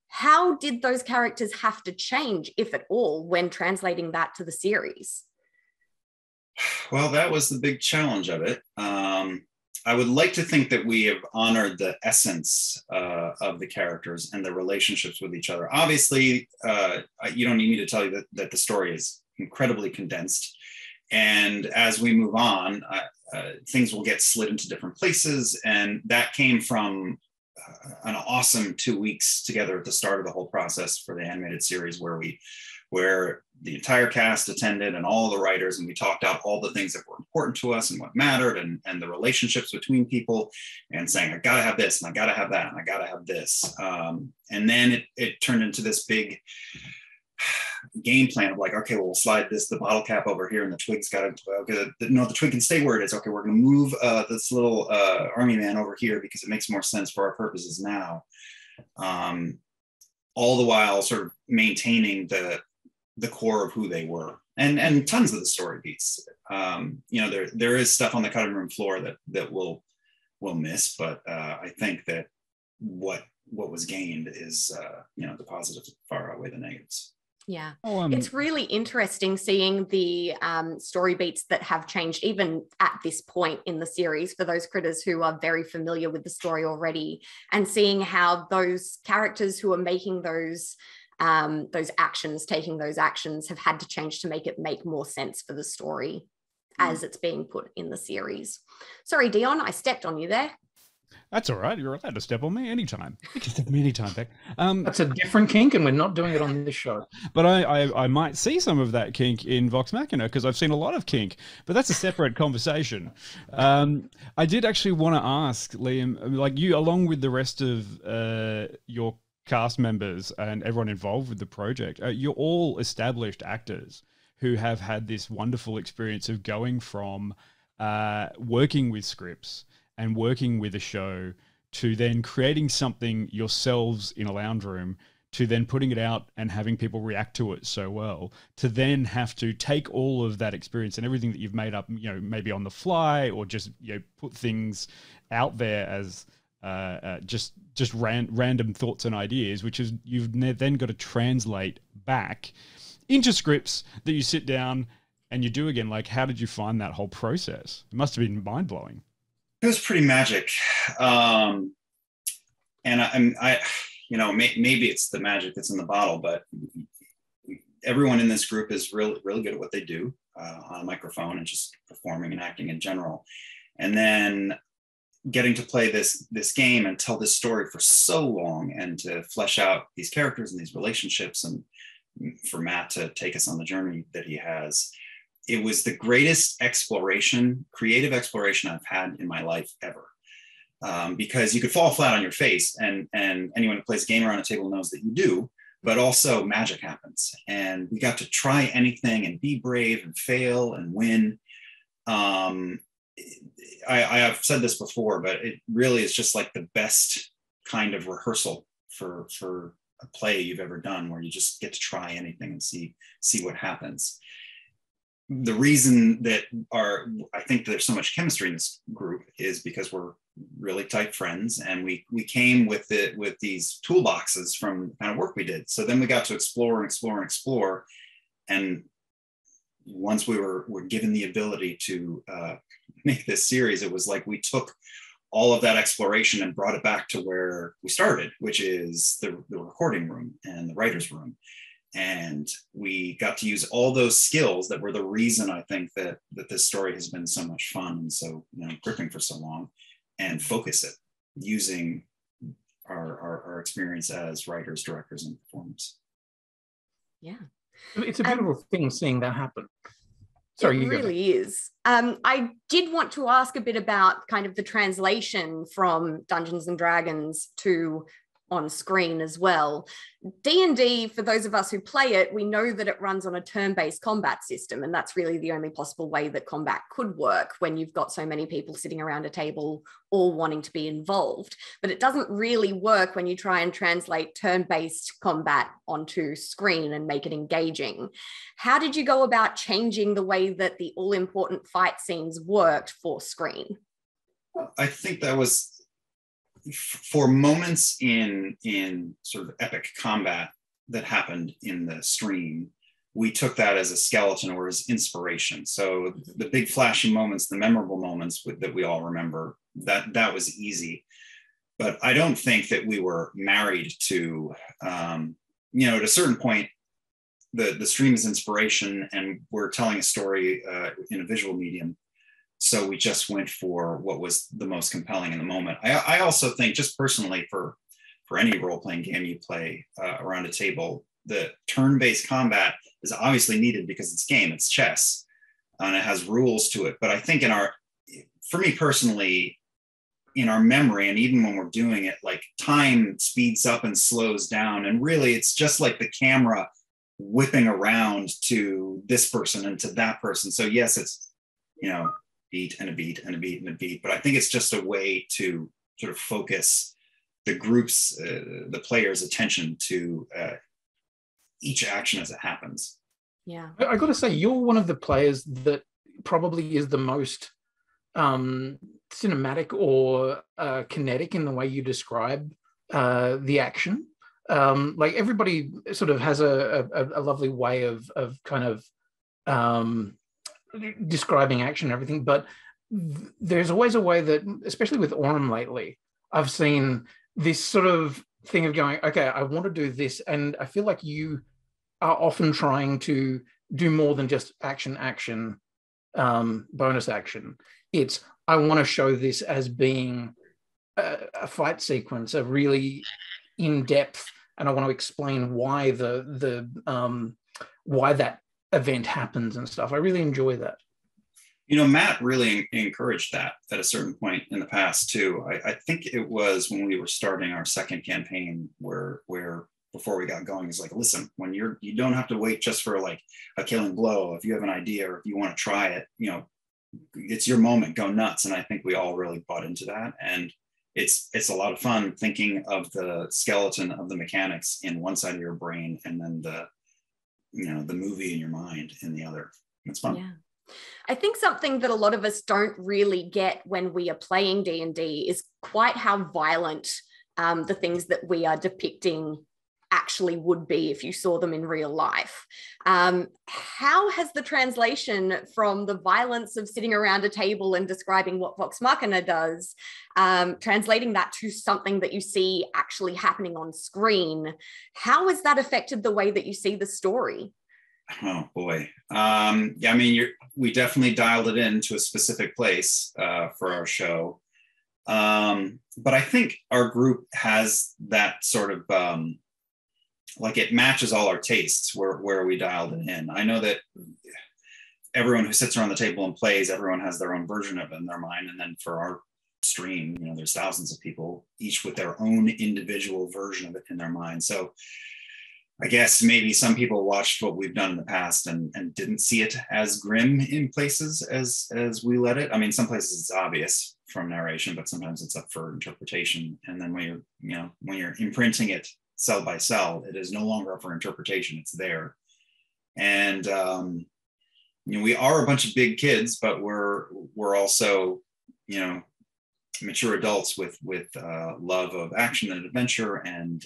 How did those characters have to change, if at all, when translating that to the series? Well, that was the big challenge of it. I would like to think that we have honored the essence of the characters and the relationships with each other. Obviously, you don't need me to tell you that the story is incredibly condensed. And as we move on, things will get slid into different places. And that came from an awesome 2 weeks together at the start of the whole process for the animated series, where the entire cast attended and all the writers, and we talked out all the things that were important to us and what mattered, and the relationships between people, and saying, I gotta have this, and I gotta have that, and I gotta have this. And then it turned into this big game plan of like, okay, well, we'll slide the bottle cap over here, and the twig's got to, okay, the twig can stay where it is. Okay, we're going to move this little army man over here because it makes more sense for our purposes now. All the while sort of maintaining the core of who they were, and tons of the story beats. There is stuff on the cutting room floor that we'll miss, but I think that what was gained is the positives far outweigh the negatives. Yeah, it's really interesting seeing the story beats that have changed even at this point in the series for those critters who are very familiar with the story already, and seeing how those characters who are making those those actions, taking those actions, have had to change to make it make more sense for the story as it's being put in the series. Sorry, Dion, I stepped on you there. That's all right. You're allowed to step on me anytime. You can step on me anytime, Beck. That's a different kink, and we're not doing it on this show. But I might see some of that kink in Vox Machina, because I've seen a lot of kink, but that's a separate conversation. I did actually want to ask, Liam, like you, along with the rest of your cast members and everyone involved with the project, you're all established actors who have had this wonderful experience of going from working with scripts and working with a show to then creating something yourselves in a lounge room, to then putting it out and having people react to it so well, to then have to take all of that experience and everything that you've made up, you know, maybe on the fly, or just, you know, put things out there as just random thoughts and ideas, which is you've then got to translate back into scripts that you sit down and you do again. Like, how did you find that whole process? It must have been mind-blowing. It was pretty magic. And I you know, maybe it's the magic that's in the bottle, but everyone in this group is really, really good at what they do on a microphone and just performing and acting in general. And then getting to play this game and tell this story for so long, and to flesh out these characters and these relationships, and for Matt to take us on the journey that he has. It was the greatest creative exploration I've had in my life ever. Because you could fall flat on your face, and anyone who plays a game around a table knows that you do, but also magic happens. And we got to try anything and be brave and fail and win. I have said this before, but it really is just like the best kind of rehearsal for a play you've ever done, where you just get to try anything and see what happens. The reason that I think there's so much chemistry in this group is because we're really tight friends, and we came with these toolboxes from the kind of work we did. So then we got to explore. And once we were given the ability to make this series, it was like we took all of that exploration and brought it back to where we started, which is the recording room and the writer's room. And we got to use all those skills that were the reason I think that this story has been so much fun and so, you know, gripping for so long, and focus it using our experience as writers, directors, and performers. Yeah. It's a beautiful thing seeing that happen. Sorry, it really is. I did want to ask a bit about kind of the translation from Dungeons and Dragons to on screen as well. D&D, for those of us who play it, we know that it runs on a turn-based combat system, and that's really the only possible way that combat could work when you've got so many people sitting around a table all wanting to be involved. But it doesn't really work when you try and translate turn-based combat onto screen and make it engaging. How did you go about changing the way that the all-important fight scenes worked for screen? I think that was for moments in sort of epic combat that happened in the stream. We took that as a skeleton or as inspiration. So the big flashy moments, the memorable moments that we all remember, that was easy. But I don't think that we were married to, you know, at a certain point, the stream is inspiration, and we're telling a story in a visual medium. So we just went for what was the most compelling in the moment. I also think, just personally, for any role-playing game you play around a table, the turn-based combat is obviously needed because it's game, it's chess, and it has rules to it. But I think for me personally, in our memory, and even when we're doing it, like, time speeds up and slows down. And really, it's just like the camera whipping around to this person and to that person. So yes, it's, you know, beat and a beat and a beat and a beat. But I think it's just a way to sort of focus the group's, the players' attention to each action as it happens. Yeah. I got to say, you're one of the players that probably is the most cinematic or kinetic in the way you describe the action. Like, everybody sort of has a lovely way of kind of describing action and everything, but there's always a way that, especially with Aurum lately, I've seen this sort of thing of going, okay, I want to do this, and I feel like you are often trying to do more than just action, bonus action. It's, I want to show this as being a fight sequence, a really in-depth, and I want to explain why why that event happens and stuff. I really enjoy that. You know, Matt really encouraged that at a certain point in the past too. I think it was when we were starting our second campaign where before we got going, he's like, listen, when you don't have to wait just for like a killing blow. If you have an idea or if you want to try it, you know, it's your moment, go nuts. And I think we all really bought into that. And it's a lot of fun thinking of the skeleton of the mechanics in one side of your brain and then the movie in your mind in the other. It's fun. Yeah. I think something that a lot of us don't really get when we are playing D&D is quite how violent the things that we are depicting actually would be if you saw them in real life. How has the translation from the violence of sitting around a table and describing what Vox Machina does, translating that to something that you see actually happening on screen, how has that affected the way that you see the story? Oh boy. Yeah, I mean, we definitely dialed it in to a specific place for our show. But I think our group has that sort of, like it matches all our tastes where we dialed it in. I know that everyone who sits around the table and plays, everyone has their own version of it in their mind. And then for our stream, you know, there's thousands of people, each with their own individual version of it in their mind. So I guess maybe some people watched what we've done in the past and didn't see it as grim in places as we let it. I mean, some places it's obvious from narration, but sometimes it's up for interpretation. And then when you're imprinting it cell by cell, it is no longer up for interpretation. It's there. And we are a bunch of big kids, but we're also, mature adults with love of action and adventure and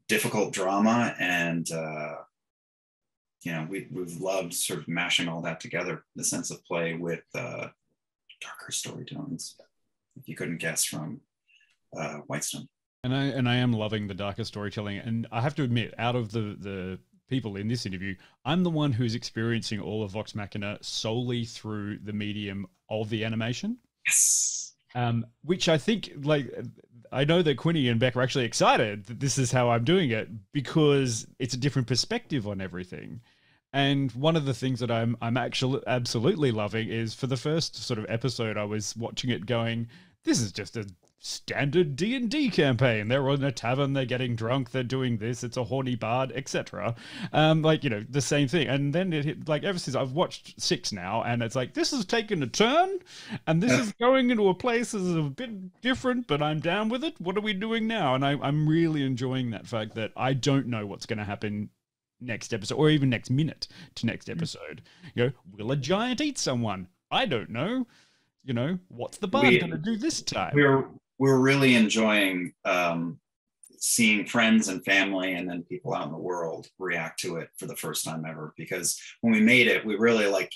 difficult drama, and we've loved sort of mashing all that together, the sense of play with darker story tones, if you couldn't guess from Whitestone. And I am loving the darker storytelling, and I have to admit, out of the people in this interview, I'm the one who's experiencing all of Vox Machina solely through the medium of the animation. Yes. Which I think, I know that Quinny and Beck are actually excited that this is how I'm doing it because it's a different perspective on everything. And one of the things that I'm actually absolutely loving is for the first sort of episode, I was watching it going, this is just a standard D&D campaign. They're in a tavern, they're getting drunk, they're doing this, it's a horny bard, etc. The same thing. And then it hit, ever since I've watched 6 now, and it's like, this has taken a turn, and this is going into a place that's a bit different, but I'm down with it. What are we doing now? And I'm really enjoying that fact that I don't know what's going to happen next episode, or even next minute to next episode. Will a giant eat someone? I don't know. What's the bard going to do this time? We're really enjoying seeing friends and family and then people out in the world react to it for the first time ever. Because when we made it, we really like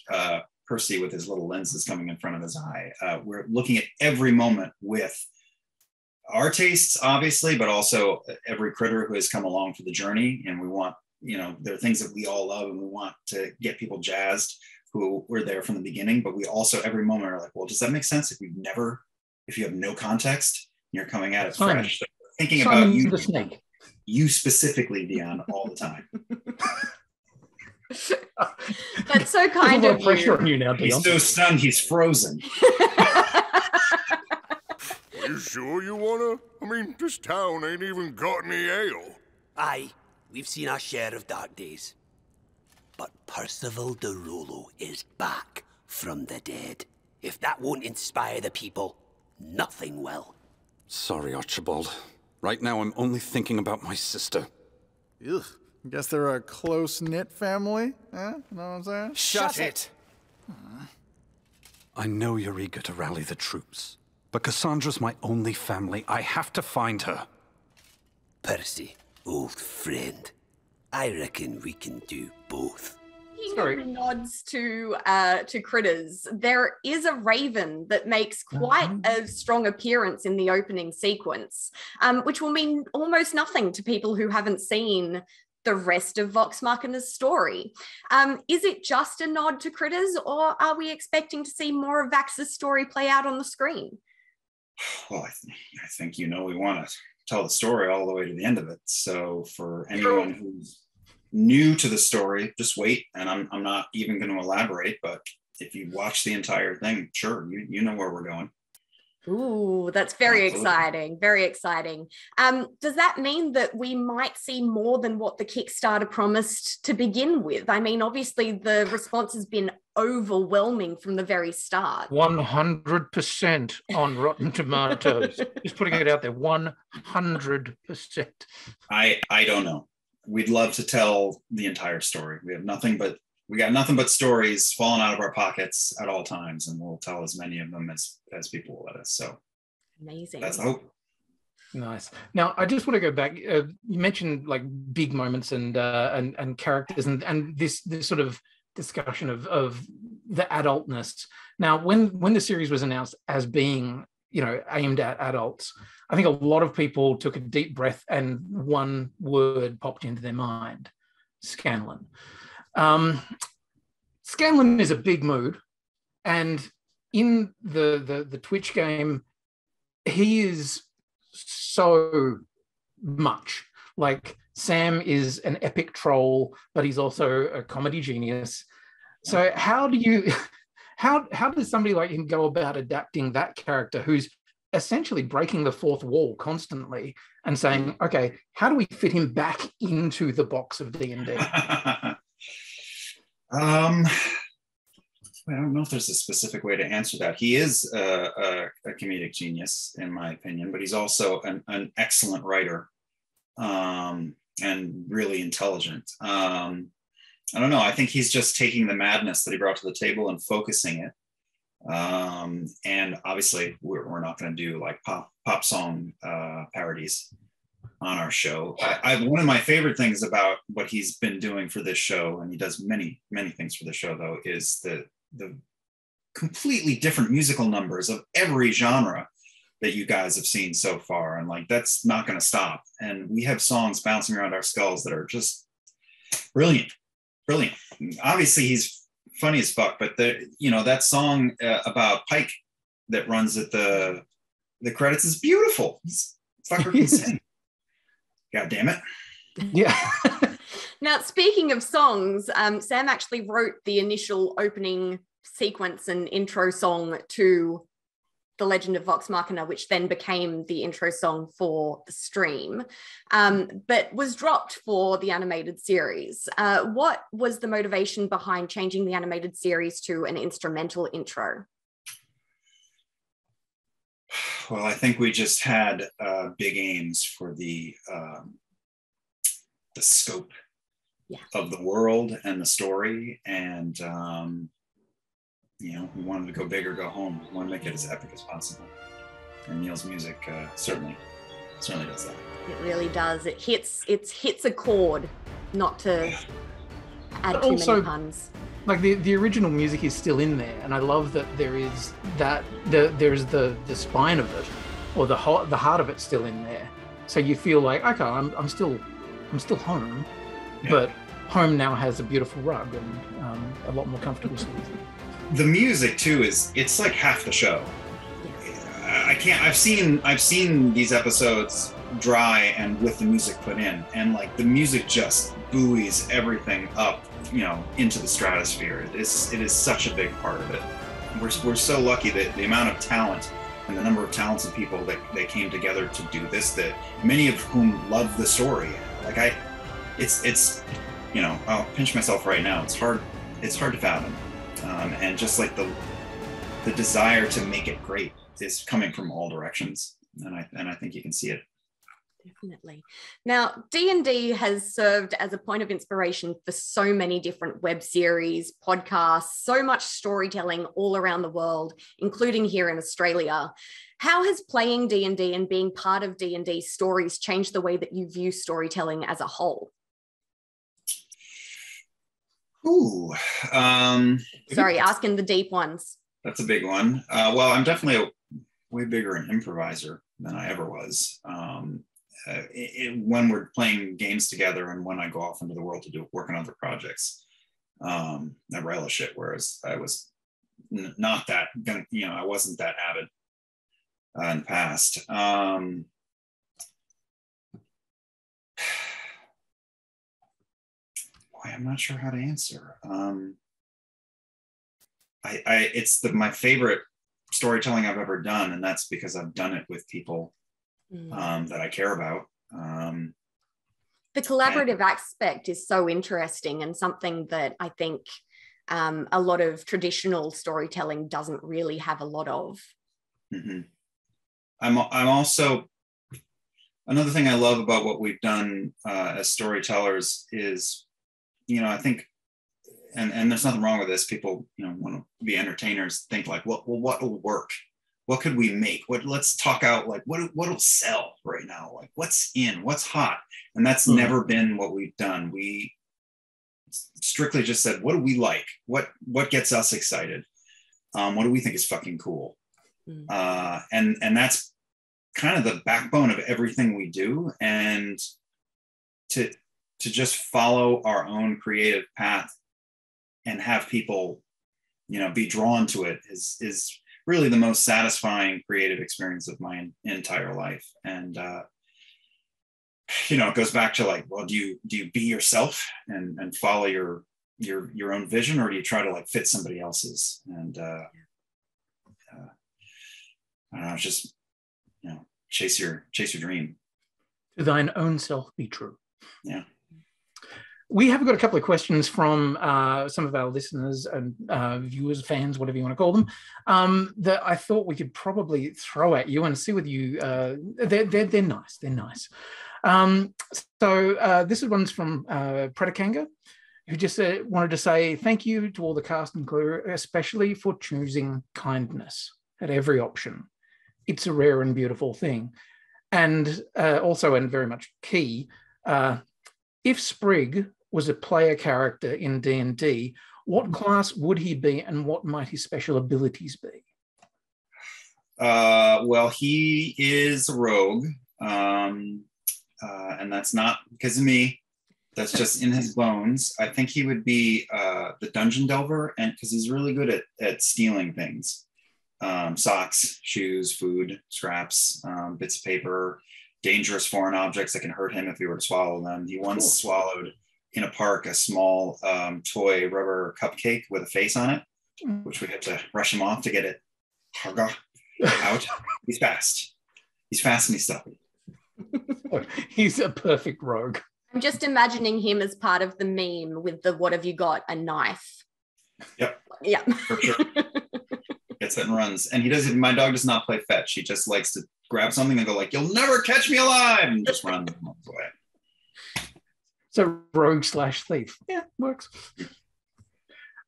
Percy with his little lenses coming in front of his eye. We're looking at every moment with our tastes, obviously, but also every critter who has come along for the journey. And we want, there are things that we all love and we want to get people jazzed who were there from the beginning. But we also, every moment are like, well, does that make sense if you have no context, you're coming at it fresh. So thinking about you specifically, Dion, all the time. That's so kind of you. Pressure on you now, Dion. He's so stunned, he's frozen. Are you sure you wanna? I mean, this town ain't even got any ale. Aye, we've seen our share of dark days. But Percival de Rolo is back from the dead. If that won't inspire the people, nothing will. Sorry, Archibald. Right now, I'm only thinking about my sister. Ugh. Guess they're a close-knit family, eh? Know what I'm saying? Shut it! I know you're eager to rally the troops, but Cassandra's my only family. I have to find her. Percy, old friend, I reckon we can do both. Speaking of nods to critters, there is a raven that makes quite a strong appearance in the opening sequence, which will mean almost nothing to people who haven't seen the rest of Vox Machina's story. Is it just a nod to critters, or are we expecting to see more of Vax's story play out on the screen? Well, I think we want to tell the story all the way to the end of it. So for anyone who's new to the story, just wait, and I'm not even going to elaborate, but if you watch the entire thing, sure, you know where we're going. Ooh, that's very exciting. Very exciting. Does that mean that we might see more than what the Kickstarter promised to begin with? I mean, obviously the response has been overwhelming from the very start. 100% on Rotten Tomatoes. Just putting it out there, 100%. I don't know. We'd love to tell the entire story. We got nothing but stories falling out of our pockets at all times, and we'll tell as many of them as people will let us. So amazing. That's the hope. Nice. Now, I just want to go back. You mentioned like big moments and characters and this sort of discussion of the adultness. Now, when the series was announced as being, aimed at adults, I think a lot of people took a deep breath and one word popped into their mind: Scanlan. Scanlan is a big mood, and in the Twitch game, he is so much. Like, Sam is an epic troll, but he's also a comedy genius. So how does somebody like him go about adapting that character who's essentially breaking the fourth wall constantly and saying, okay, how do we fit him back into the box of D&D? I don't know if there's a specific way to answer that. He is a comedic genius, in my opinion, but he's also an excellent writer, and really intelligent. I don't know. I think he's just taking the madness that he brought to the table and focusing it. And obviously, we're not going to do like pop song parodies on our show. One of my favorite things about what he's been doing for this show, and he does many things for the show though, is the completely different musical numbers of every genre that you guys have seen so far, and like that's not going to stop. And we have songs bouncing around our skulls that are just brilliant. Obviously he's funny as fuck, but that song about Pike that runs at the credits is beautiful. Fucker can sing. God damn it. Yeah. Now, speaking of songs, Sam actually wrote the initial opening sequence and intro song to The Legend of Vox Machina, which then became the intro song for the stream, but was dropped for the animated series. What was the motivation behind changing the animated series to an instrumental intro? Well, I think we just had big aims for the scope of the world and the story, and we wanted to go big or go home. We want to make it as epic as possible, and Neil's music certainly does that. It really does. It hits a chord, not to add but too also, many puns. Like the original music is still in there, and I love that there's the spine of it, or the heart of it still in there. So you feel like, okay, I'm still home, but home now has a beautiful rug and a lot more comfortable seats. The music too it's like half the show. I've seen these episodes dry and with the music put in, and like the music just buoys everything up, into the stratosphere. It is such a big part of it. We're so lucky that the amount of talent and the number of talented people that came together to do this, that many of whom love the story. Like it's I'll pinch myself right now. It's hard to fathom. And just like the desire to make it great is coming from all directions, and I think you can see it. Definitely. Now, D&D has served as a point of inspiration for so many different web series, podcasts, so much storytelling all around the world, including here in Australia. How has playing D&D and being part of D&D stories changed the way that you view storytelling as a whole? Ooh. Sorry, asking the deep ones. That's a big one. Well, I'm definitely a way bigger an improviser than I ever was. When we're playing games together and when I go off into the world to work on other projects, I relish it. Whereas I was not that, I wasn't that avid in the past. Boy, I'm not sure how to answer. It's my favorite storytelling I've ever done, and that's because I've done it with people that I care about. The collaborative aspect is so interesting and something that I think a lot of traditional storytelling doesn't really have a lot of. Mm-hmm. I'm also, another thing I love about what we've done as storytellers is, I think, and there's nothing wrong with this. People, want to be entertainers, think like, what will work? What could we make? Let's talk out like what'll sell right now? Like what's in, what's hot? And that's never been what we've done. We strictly just said, what do we like? What gets us excited? What do we think is fucking cool? And that's kind of the backbone of everything we do. And to just follow our own creative path and have people, be drawn to it is really the most satisfying creative experience of my entire life. And, it goes back to like, well, do you be yourself and follow your own vision, or do you try to like fit somebody else's? And, I don't know, it's just, chase your dream. To thine own self be true. Yeah. We have got a couple of questions from some of our listeners and viewers, fans, whatever you want to call them, that I thought we could probably throw at you and see with you. They're nice. They're nice. So this one's from Predicanga, who just wanted to say thank you to all the cast and crew, especially for choosing kindness at every option. It's a rare and beautiful thing. And also, and very much key, if Sprig was a player character in D&D, what class would he be and what might his special abilities be? Well, he is a rogue, and that's not because of me. That's just in his bones. I think he would be the dungeon delver, and because he's really good at stealing things. Socks, shoes, food, scraps, bits of paper, dangerous foreign objects that can hurt him if he were to swallow them. He once swallowed in a park a small toy rubber cupcake with a face on it, which we had to rush him off to get it out. He's fast. He's fast and he's stealthy. He's a perfect rogue. I'm just imagining him as part of the meme with the "What have you got? A knife." Yep. Yeah. For sure. Gets it and runs. And he doesn't. My dog does not play fetch. He just likes to grab something and go like, "You'll never catch me alive," and just run away. So rogue / thief. Yeah, works.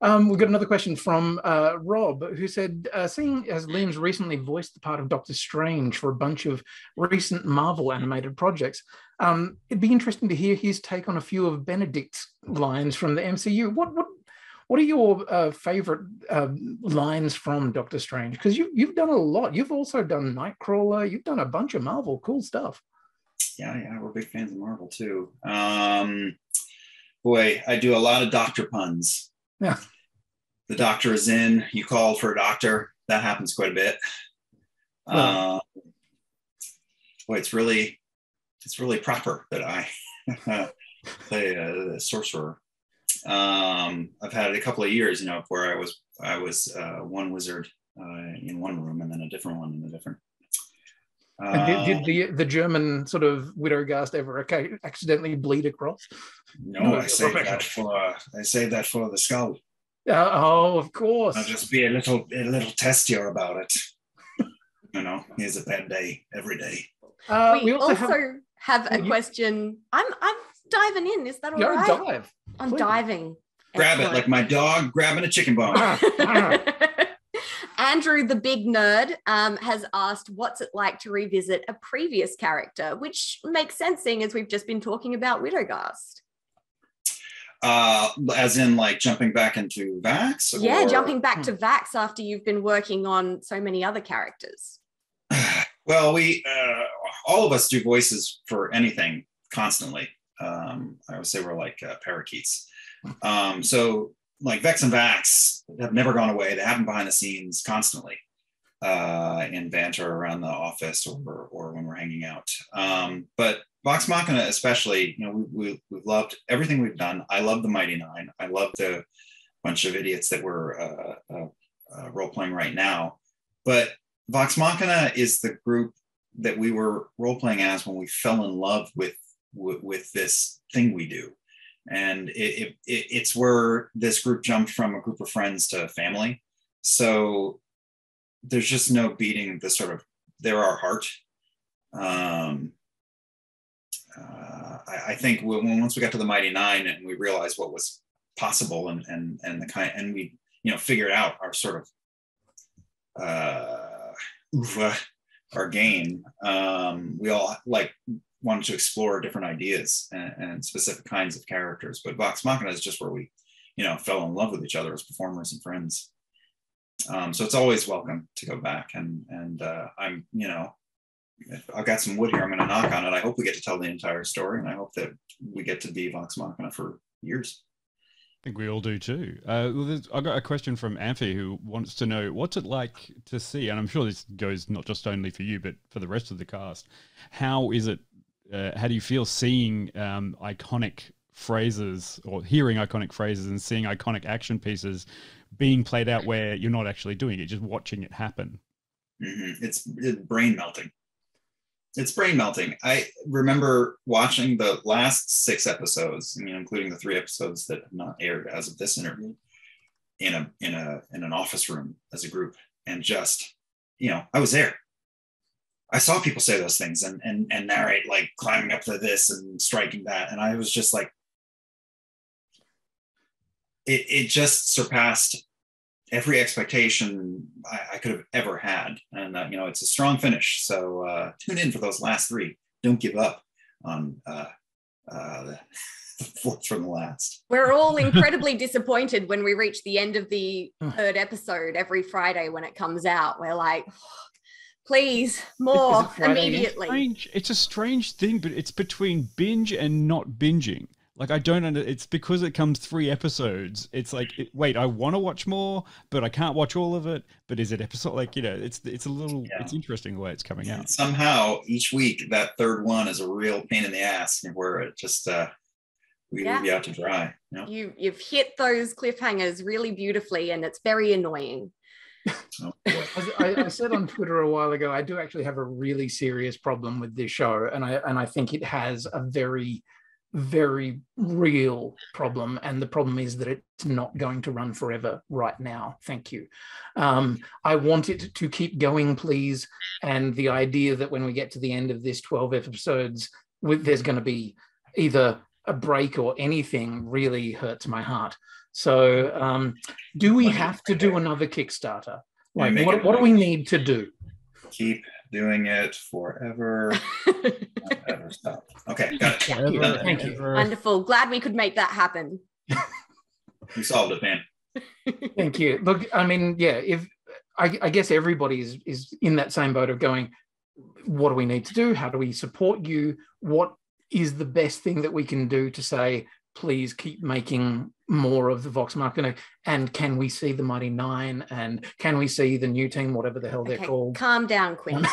We've got another question from Rob, who said, seeing as Liam's recently voiced the part of Doctor Strange for a bunch of recent Marvel animated projects, it'd be interesting to hear his take on a few of Benedict's lines from the MCU. What are your favorite lines from Doctor Strange? Because you've done a lot. You've also done Nightcrawler. You've done a bunch of Marvel cool stuff. Yeah, we're big fans of Marvel too. Boy, I do a lot of doctor puns. Yeah. The doctor is in, you called for a doctor. That happens quite a bit. Boy, it's really proper that I play a sorcerer. I've had a couple of years, where I was one wizard in one room and then a different one in a different. Did the German sort of Widowgast ever accidentally bleed across? No, I saved that for the skull. Oh, of course. I'll just be a little testier about it. Here's a bad day every day. We also have a question. I'm diving in. Is that all right? Dive. I'm diving. Grab it like my dog grabbing a chicken bone. Andrew, the big nerd, has asked, what's it like to revisit a previous character? Which makes sense, seeing as we've just been talking about Widowgast. As in like jumping back into Vax? Yeah, jumping back to Vax after you've been working on so many other characters. Well, we all of us do voices for anything constantly. I would say we're like parakeets. So like Vex and Vax have never gone away. They happen behind the scenes constantly in banter around the office or when we're hanging out. But Vox Machina especially, you know, we've loved everything we've done. I love the Mighty Nine. I love the bunch of idiots that we're role-playing right now. But Vox Machina is the group that we were role-playing as when we fell in love with this thing we do. And it's where this group jumped from a group of friends to family. So there's just no beating the sort of, they're our heart. I think once we got to the Mighty Nine and we realized what was possible and the kind, and we, you know, figured out our sort of our game, we all like wanted to explore different ideas and specific kinds of characters. But Vox Machina is just where we, you know, fell in love with each other as performers and friends. So it's always welcome to go back. And I'm, you know, I've got some wood here. I'm going to knock on it. I hope we get to tell the entire story, and I hope that we get to be Vox Machina for years. I think we all do too. I've got a question from Amphi who wants to know, what's it like to see, and I'm sure this goes not just only for you, but for the rest of the cast. How is it, how do you feel seeing iconic phrases or hearing iconic phrases and seeing iconic action pieces being played out where you're not actually doing it, just watching it happen? Mm-hmm. It's brain melting. It's brain melting. I remember watching the last 6 episodes, I mean, including the 3 episodes that have not aired as of this interview, in an office room as a group, and just, you know, I was there. I saw people say those things and narrate like climbing up to this and striking that, and I was just like, it just surpassed every expectation I could have ever had. And, you know, it's a strong finish. So tune in for those last 3. Don't give up on the 4th from the last. We're all incredibly disappointed when we reach the end of the 3rd episode every Friday when it comes out. We're like, please, more immediately. It's a strange thing, but it's between binge and not binging. Like, I don't under. It's because it comes 3 episodes. It's like, wait, I want to watch more, but I can't watch all of it. But is it episode, like, you know, it's a little, it's interesting the way it's coming out. And somehow each week that 3rd one is a real pain in the ass, where it just we leave you out to dry. You know? You've hit those cliffhangers really beautifully, and it's very annoying. Oh, I said on Twitter a while ago, I do actually have a really serious problem with this show, and I think it has a very, very real problem, and the problem is that it's not going to run forever right now. Thank you. I want it to keep going, please, and the idea that when we get to the end of this 12 episodes, there's going to be either a break or anything really hurts my heart. So do we have to do another Kickstarter? Like, what do we need to do? Keep doing it forever. Not ever stop. Okay, got it. Thank you. Wonderful. Glad we could make that happen. You solved it, man. Thank you. Look, I mean, yeah, if I guess everybody is in that same boat of going, what do we need to do? How do we support you? What is the best thing that we can do to say, please keep making more of the Vox Machina, and can we see the Mighty Nine, and can we see the new team, whatever the hell they're called? Calm down, Quinn.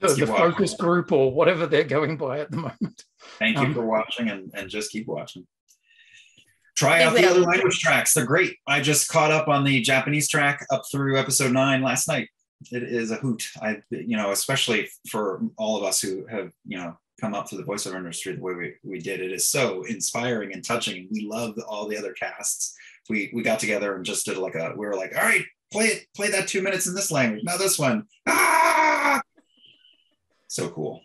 the focus group or whatever they're going by at the moment. Thank you for watching, and just keep watching. Try out the other language tracks. They're great. I just caught up on the Japanese track up through episode 9 last night. It is a hoot. Especially for all of us who have, come up to the voiceover industry the way we did. It is so inspiring and touching. We love all the other casts. We got together and just did we were like, all right, play that 2 minutes in this language. Now this one. Ah! So cool.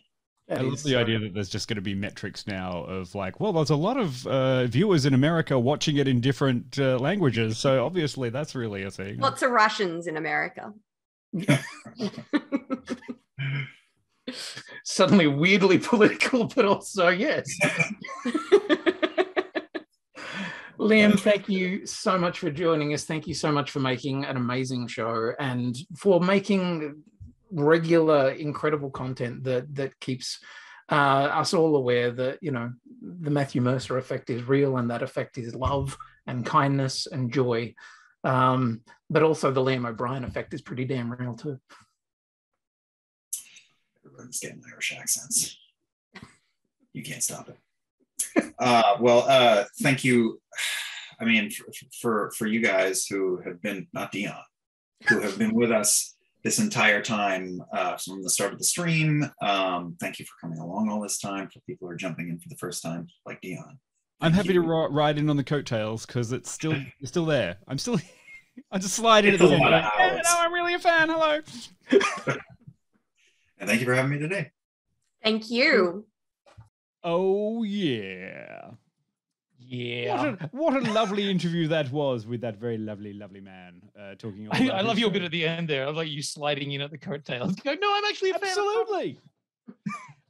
I love the idea that there's just going to be metrics now of like, well, there's a lot of viewers in America watching it in different languages. So obviously that's really a thing. Lots of Russians in America. Suddenly weirdly political, but also yes. Liam, thank you so much for joining us. Thank you so much for making an amazing show and for making regular, incredible content that keeps us all aware that, you know, the Matthew Mercer effect is real, and that effect is love and kindness and joy. But also the Liam O'Brien effect is pretty damn real too. Everyone's getting Irish accents. You can't stop it. Thank you. I mean, for you guys who have been, not Dion, who have been with us this entire time from the start of the stream. Thank you for coming along all this time. For people who are jumping in for the first time, like Dion. I'm happy to ride in on the coattails because it's still there. I'm just sliding at the end. No, I'm really a fan. Hello. And thank you for having me today. Thank you. Oh yeah. Yeah. What a lovely interview that was with that very lovely man talking. I love your bit at the end there. I love you sliding in at the coattails. Go, no, I'm actually a fan. Absolutely.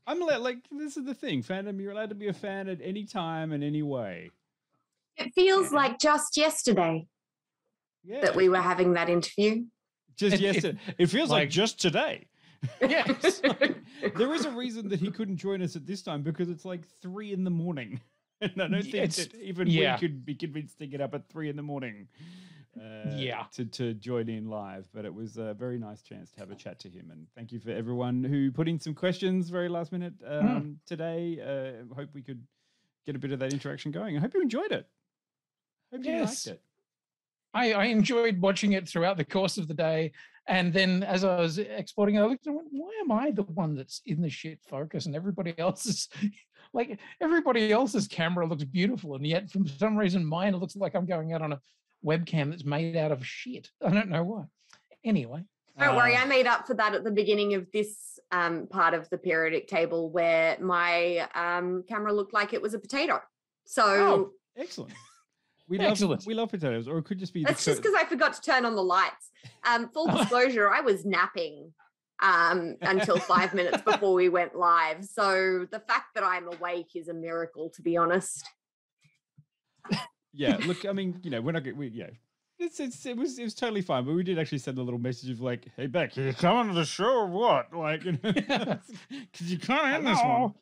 I'm like, this is the thing, fandom. You're allowed to be a fan at any time and any way. It feels like just yesterday that we were having that interview. Just yesterday. It feels like just today. Yes. There is a reason that he couldn't join us at this time because it's like 3 a.m. And I don't think that even we could be convinced to get up at 3 a.m. To join in live. But it was a very nice chance to have a chat to him. And thank you for everyone who put in some questions very last minute today. Hope we could get a bit of that interaction going. I hope you enjoyed it. Hope you liked it. I enjoyed watching it throughout the course of the day. And then as I was exporting, I looked and went, why am I the one that's in the shit focus and everybody else is like, everybody else's camera looks beautiful. And yet for some reason, mine looks like I'm going out on a webcam that's made out of shit. I don't know why. Anyway. Don't worry, I made up for that at the beginning of this part of the periodic table where my camera looked like it was a potato. So excellent. We love potatoes, or it could just be. That's just because I forgot to turn on the lights. Full disclosure, I was napping until 5 minutes before we went live. So the fact that I'm awake is a miracle, to be honest. Yeah, look, I mean, you know, we're not. It was totally fine, but we did actually send a little message of like, "Hey, Beck, you coming to the show or what?" Like, you know, because you can't end this one.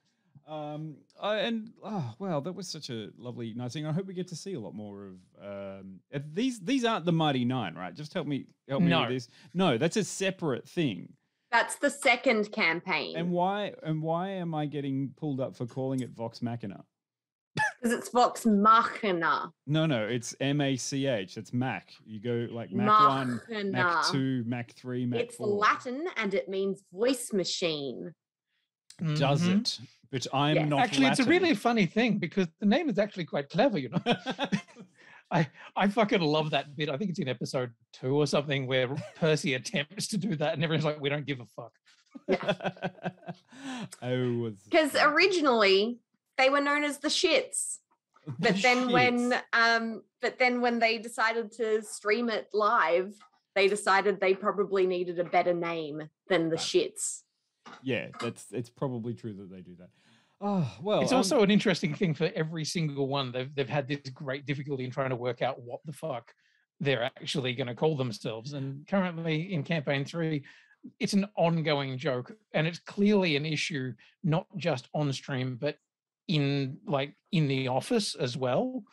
Wow, that was such a lovely, nice thing. I hope we get to see a lot more of these aren't the Mighty Nine, right? Just help me with this. No, that's a separate thing. That's the second campaign. And why am I getting pulled up for calling it Vox Machina? Because it's Vox Machina. No, it's MACH. It's Mac. You go like Mac 1, Mac 2, Mac 3, Mac 4. It's Latin and it means voice machine. Does it? But I'm not actually Latin. It's a really funny thing because the name is actually quite clever, you know. I fucking love that bit. I think it's in episode 2 or something where Percy attempts to do that and everyone's like, we don't give a fuck. Because originally they were known as the Shits. But then when they decided to stream it live, they decided they probably needed a better name than the Shits. Yeah, it's probably true that they do that. Oh, well, it's also an interesting thing for every single one. They've had this great difficulty in trying to work out what the fuck they're actually going to call themselves. And currently in campaign 3, it's an ongoing joke, and it's clearly an issue not just on stream but in the office as well.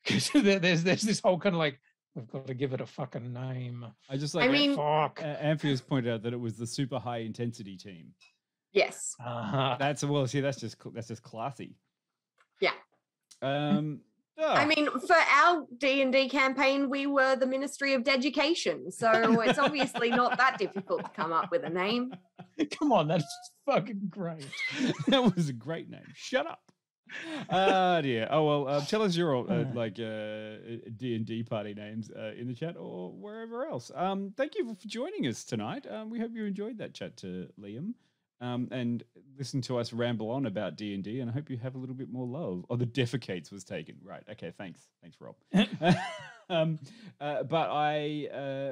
Because there's this whole kind of like, we've got to give it a fucking name. I just like. I mean, fuck. Amphia's pointed out that it was the super high intensity team. Yes. That's just classy. Yeah. I mean, for our D&D campaign, we were the Ministry of Education, so it's obviously not that difficult to come up with a name. Come on, that's fucking great. That was a great name. Shut up. Dear. Oh well, tell us your D&D party names in the chat or wherever else. Thank you for joining us tonight. We hope you enjoyed that chat to Liam, and listen to us ramble on about D&D. And I hope you have a little bit more love. Oh, the defecates was taken. Right. Okay. Thanks, Rob. But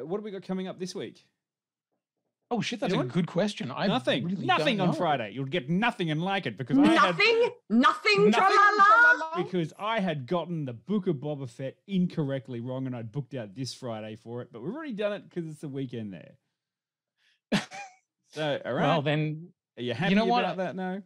what have we got coming up this week? Oh shit, that's a good question. I Nothing. really Nothing don't on know. Friday. You'll get nothing and like it because Nothing, tra-la-la. because I had gotten the Book of Boba Fett incorrectly wrong and I'd booked out this Friday for it, but we've already done it because it's the weekend there. So, all right. Well, then, are you happy about that now?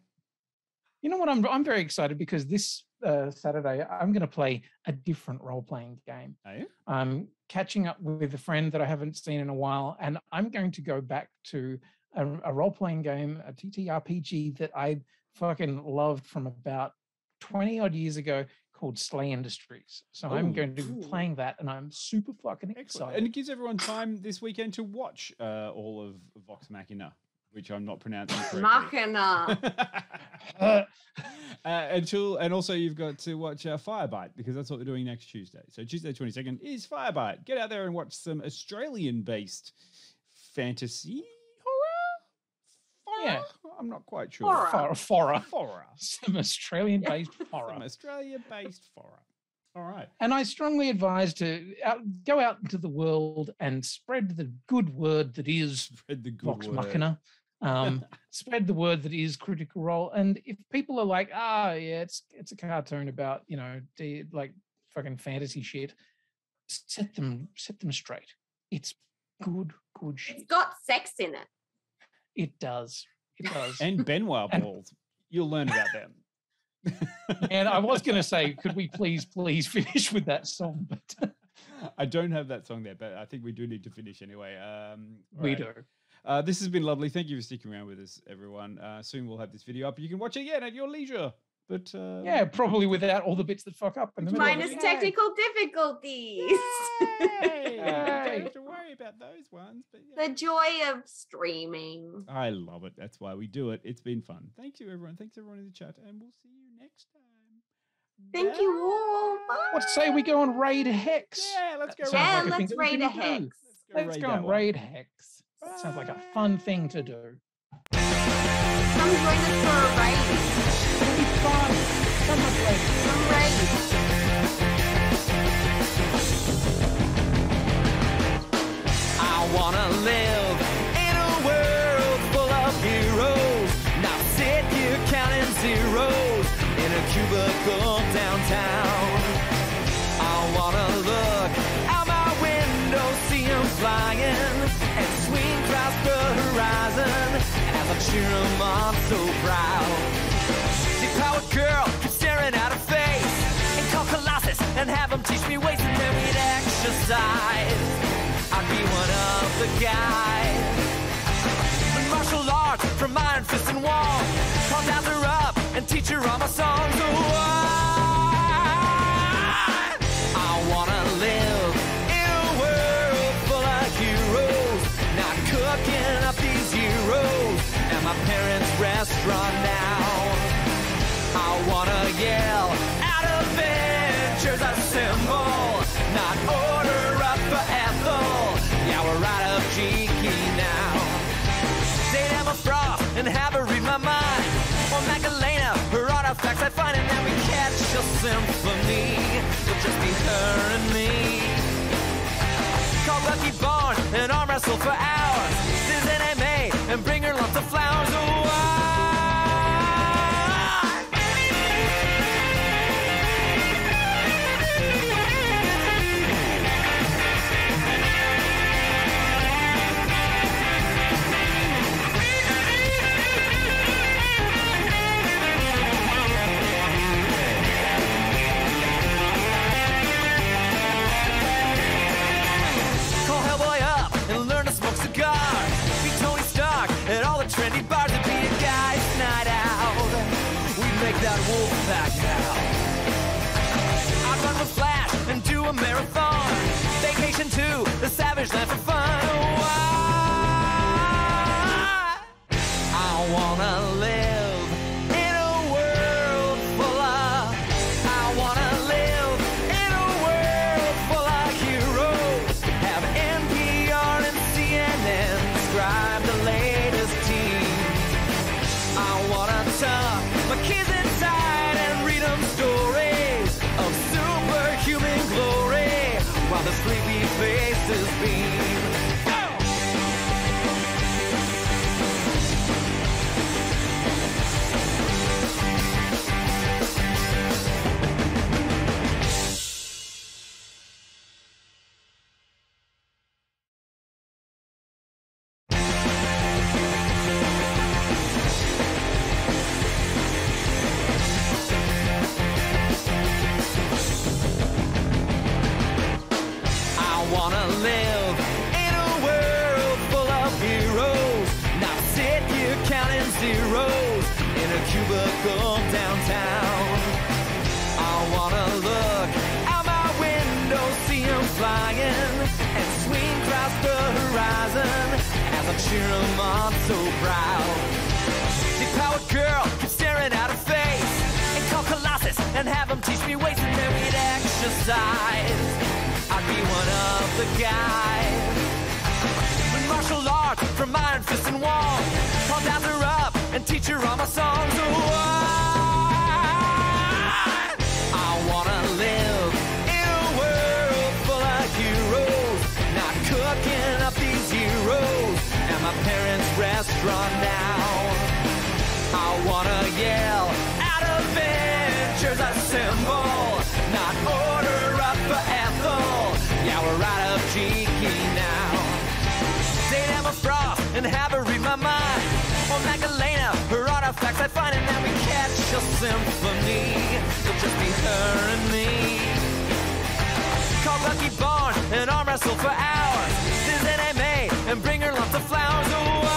You know what? I'm very excited because this Saturday I'm going to play a different role-playing game. Are you? I'm catching up with a friend that I haven't seen in a while, and I'm going to go back to a role-playing game, a TTRPG that I fucking loved from about 20 odd years ago called Slay Industries. So I'm going to be playing that, and I'm super fucking excited. And it gives everyone time this weekend to watch all of Vox Machina, which I'm not pronouncing correctly. Machina. And also you've got to watch Firebite because that's what they're doing next Tuesday. So Tuesday 22nd is Firebite. Get out there and watch some Australian-based fantasy horror. Yeah, I'm not quite sure. Horror. Horror. Some Australian-based horror. Some Australia-based horror. All right. And I strongly advise to go out into the world and spread the good word that is Vox Machina. Spread the word that is Critical Role. And if people are like, it's a cartoon about, like fucking fantasy shit, set them straight. It's good shit. It's got sex in it. It does. And Benoit balls. You'll learn about them. And I was going to say, could we please finish with that song? But I don't have that song there, but I think we do need to finish anyway. We do. This has been lovely. Thank you for sticking around with us, everyone. Soon we'll have this video up. You can watch it again at your leisure. But yeah, probably without all the bits that fuck up in the middle. Minus technical difficulties. Yay! You don't have to worry about those ones. But yeah. The joy of streaming. I love it. That's why we do it. It's been fun. Thank you, everyone. Thanks, everyone in the chat. And we'll see you next time. Thank you all. Bye. What say we go on Raid Hex? Yeah, let's go. Let's raid a Hex. Let's go on Raid Hex. That sounds like a fun thing to do. Come join us for a raid. It'll be fun. So much raid. Some raid. I wanna live in a world full of heroes, not sit here counting zeros in a cubicle downtown. I wanna look out my window, see 'em flying, and swing across the horizon as I cheer 'em on so proud. Powered girl, keep staring at her face, and call Colossus and have him teach me ways, and then we'd exercise. I'd be one of the guys. And martial arts from Iron Fist and Wall, call Dazzler up and teach her all my songs. So I wanna live in a world full of heroes, not cooking up these heroes at my parents' restaurant now. I wanna yell out Avengers Assemble, not order up for Ethel. Yeah, we're out of cheeky now. They'd have a frost and have her read my mind, or Magdalena, her artifacts I find, and then we catch a symphony. It'll just be her and me. Call Bucky Barnes and arm wrestle for hours. There's NMA and bring her lots of flowers. Trendy bars would be a guy's night out. We'd make that wolf pack now. I'd run with Flash and do a marathon. Vacation to the Savage Land for fun. I wanna live in a world full of. I wanna live in a world full of heroes. Have NPR and CNN describe the latest team. I wanna tuck my kids inside and read them stories of superhuman glory while the sleepy faces beam. cheer 'em on so proud. The powered girl keeps staring at her face, and call Colossus and have him teach me ways, and then we'd exercise. I'd be one of the guys. With martial arts from Iron Fist and Wall, I'll dance her up and teach her all my songs. Oh, I wanna live in a world full of heroes, not cooking up these heroes at my parents' restaurant now. I wanna yell out Avengers assemble, not order up for Ethel. Yeah, we're out of cheeky now. Say Emma Frost and have her read my mind, or Magdalena, her artifacts I find, and then we catch a symphony. It'll just be her and me. Call Lucky Barn and arm wrestle for hours. Visit MMA and bring her lots of flowers. Oh,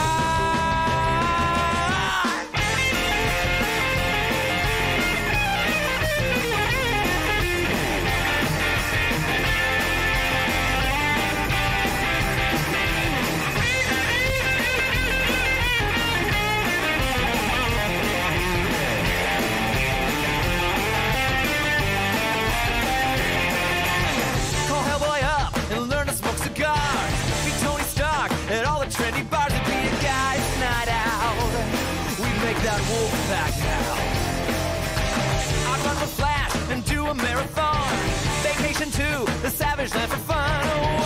trendy bars would be a guy's night out. We'd make that wolf pack now. I'd run for Flash and do a marathon. Vacation to the Savage Land for fun. Oh,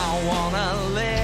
I wanna live